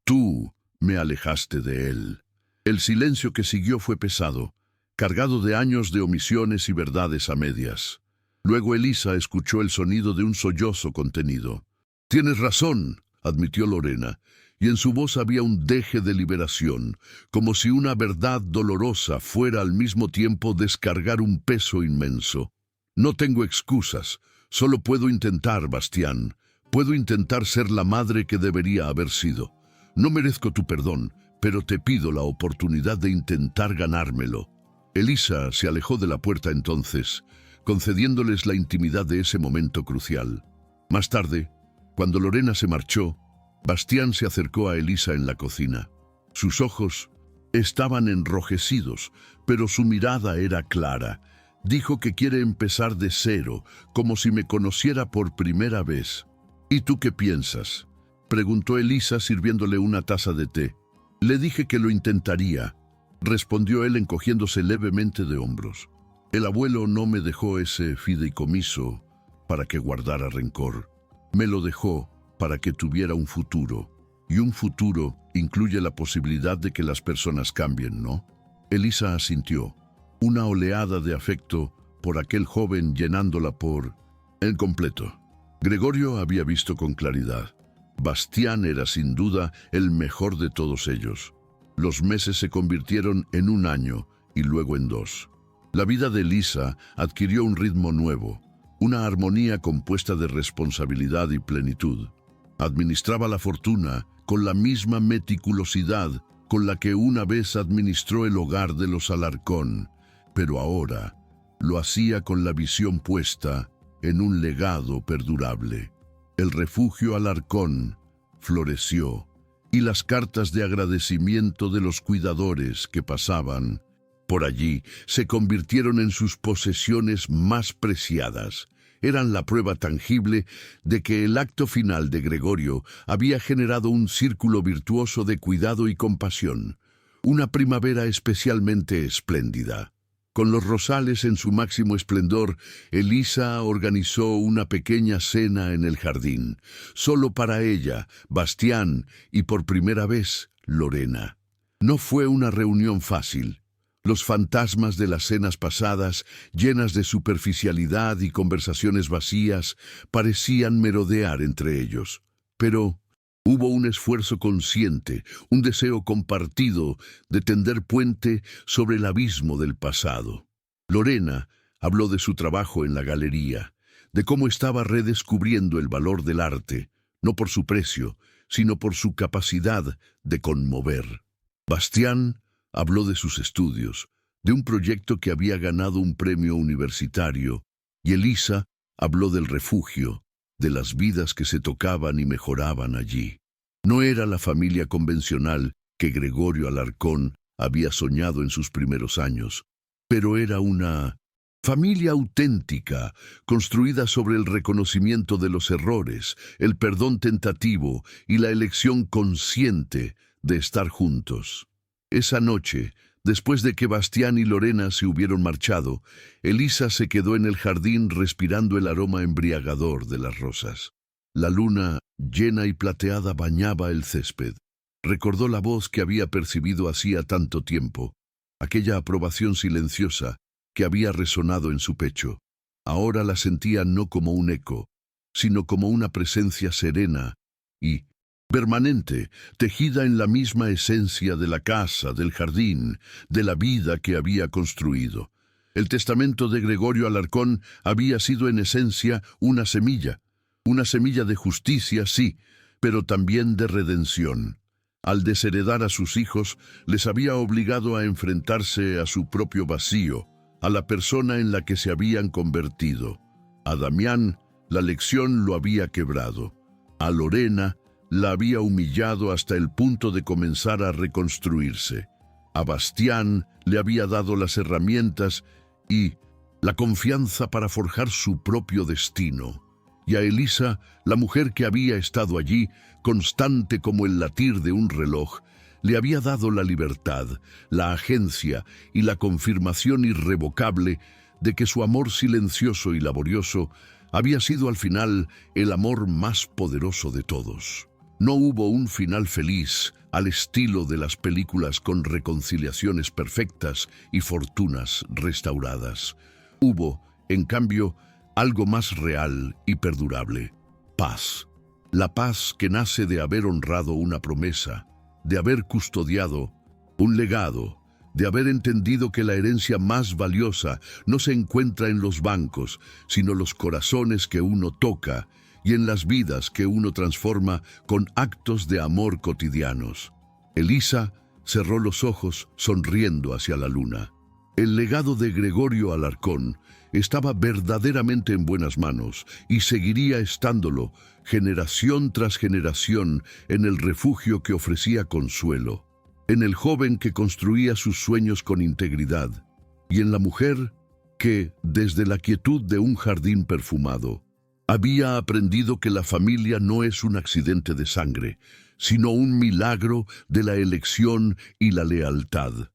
Tú me alejaste de él». El silencio que siguió fue pesado, cargado de años de omisiones y verdades a medias. Luego Elisa escuchó el sonido de un sollozo contenido. «Tienes razón», admitió Lorena, y en su voz había un deje de liberación, como si una verdad dolorosa fuera al mismo tiempo descargar un peso inmenso. «No tengo excusas, solo puedo intentar, Bastián. Puedo intentar ser la madre que debería haber sido. No merezco tu perdón, pero te pido la oportunidad de intentar ganármelo». Elisa se alejó de la puerta entonces, concediéndoles la intimidad de ese momento crucial. Más tarde, cuando Lorena se marchó, Bastián se acercó a Elisa en la cocina. Sus ojos estaban enrojecidos, pero su mirada era clara. Dijo que quiere empezar de cero, como si me conociera por primera vez. «¿Y tú qué piensas?», preguntó Elisa sirviéndole una taza de té. «Le dije que lo intentaría», respondió él encogiéndose levemente de hombros. «El abuelo no me dejó ese fideicomiso para que guardara rencor. Me lo dejó para que tuviera un futuro. Y un futuro incluye la posibilidad de que las personas cambien, ¿no?». Elisa asintió, una oleada de afecto por aquel joven llenándola por el completo. Gregorio había visto con claridad. Bastián era sin duda el mejor de todos ellos. Los meses se convirtieron en un año y luego en 2. La vida de Elisa adquirió un ritmo nuevo, una armonía compuesta de responsabilidad y plenitud. Administraba la fortuna con la misma meticulosidad con la que una vez administró el hogar de los Alarcón, pero ahora lo hacía con la visión puesta en un legado perdurable. El refugio Alarcón floreció, y las cartas de agradecimiento de los cuidadores que pasaban por allí se convirtieron en sus posesiones más preciadas. Eran la prueba tangible de que el acto final de Gregorio había generado un círculo virtuoso de cuidado y compasión, una primavera especialmente espléndida. Con los rosales en su máximo esplendor, Elisa organizó una pequeña cena en el jardín, solo para ella, Bastián y por primera vez, Lorena. No fue una reunión fácil. Los fantasmas de las cenas pasadas, llenas de superficialidad y conversaciones vacías, parecían merodear entre ellos. Pero hubo un esfuerzo consciente, un deseo compartido de tender puente sobre el abismo del pasado. Lorena habló de su trabajo en la galería, de cómo estaba redescubriendo el valor del arte, no por su precio, sino por su capacidad de conmover. Bastián habló de sus estudios, de un proyecto que había ganado un premio universitario, y Elisa habló del refugio, de las vidas que se tocaban y mejoraban allí. No era la familia convencional que Gregorio Alarcón había soñado en sus primeros años, pero era una familia auténtica, construida sobre el reconocimiento de los errores, el perdón tentativo y la elección consciente de estar juntos. Esa noche, después de que Bastián y Lorena se hubieron marchado, Elisa se quedó en el jardín respirando el aroma embriagador de las rosas. La luna, llena y plateada, bañaba el césped. Recordó la voz que había percibido hacía tanto tiempo, aquella aprobación silenciosa que había resonado en su pecho. Ahora la sentía no como un eco, sino como una presencia serena y permanente, tejida en la misma esencia de la casa, del jardín, de la vida que había construido. El testamento de Gregorio Alarcón había sido en esencia una semilla de justicia, sí, pero también de redención. Al desheredar a sus hijos, les había obligado a enfrentarse a su propio vacío, a la persona en la que se habían convertido. A Damián, la lección lo había quebrado. A Lorena, la había humillado hasta el punto de comenzar a reconstruirse. A Bastián le había dado las herramientas y la confianza para forjar su propio destino. Y a Elisa, la mujer que había estado allí, constante como el latir de un reloj, le había dado la libertad, la agencia y la confirmación irrevocable de que su amor silencioso y laborioso había sido al final el amor más poderoso de todos. No hubo un final feliz al estilo de las películas con reconciliaciones perfectas y fortunas restauradas. Hubo, en cambio, algo más real y perdurable: paz. La paz que nace de haber honrado una promesa, de haber custodiado un legado, de haber entendido que la herencia más valiosa no se encuentra en los bancos, sino los corazones que uno toca y en las vidas que uno transforma con actos de amor cotidianos. Elisa cerró los ojos sonriendo hacia la luna. El legado de Gregorio Alarcón estaba verdaderamente en buenas manos y seguiría estándolo generación tras generación en el refugio que ofrecía consuelo, en el joven que construía sus sueños con integridad y en la mujer que, desde la quietud de un jardín perfumado, había aprendido que la familia no es un accidente de sangre, sino un milagro de la elección y la lealtad.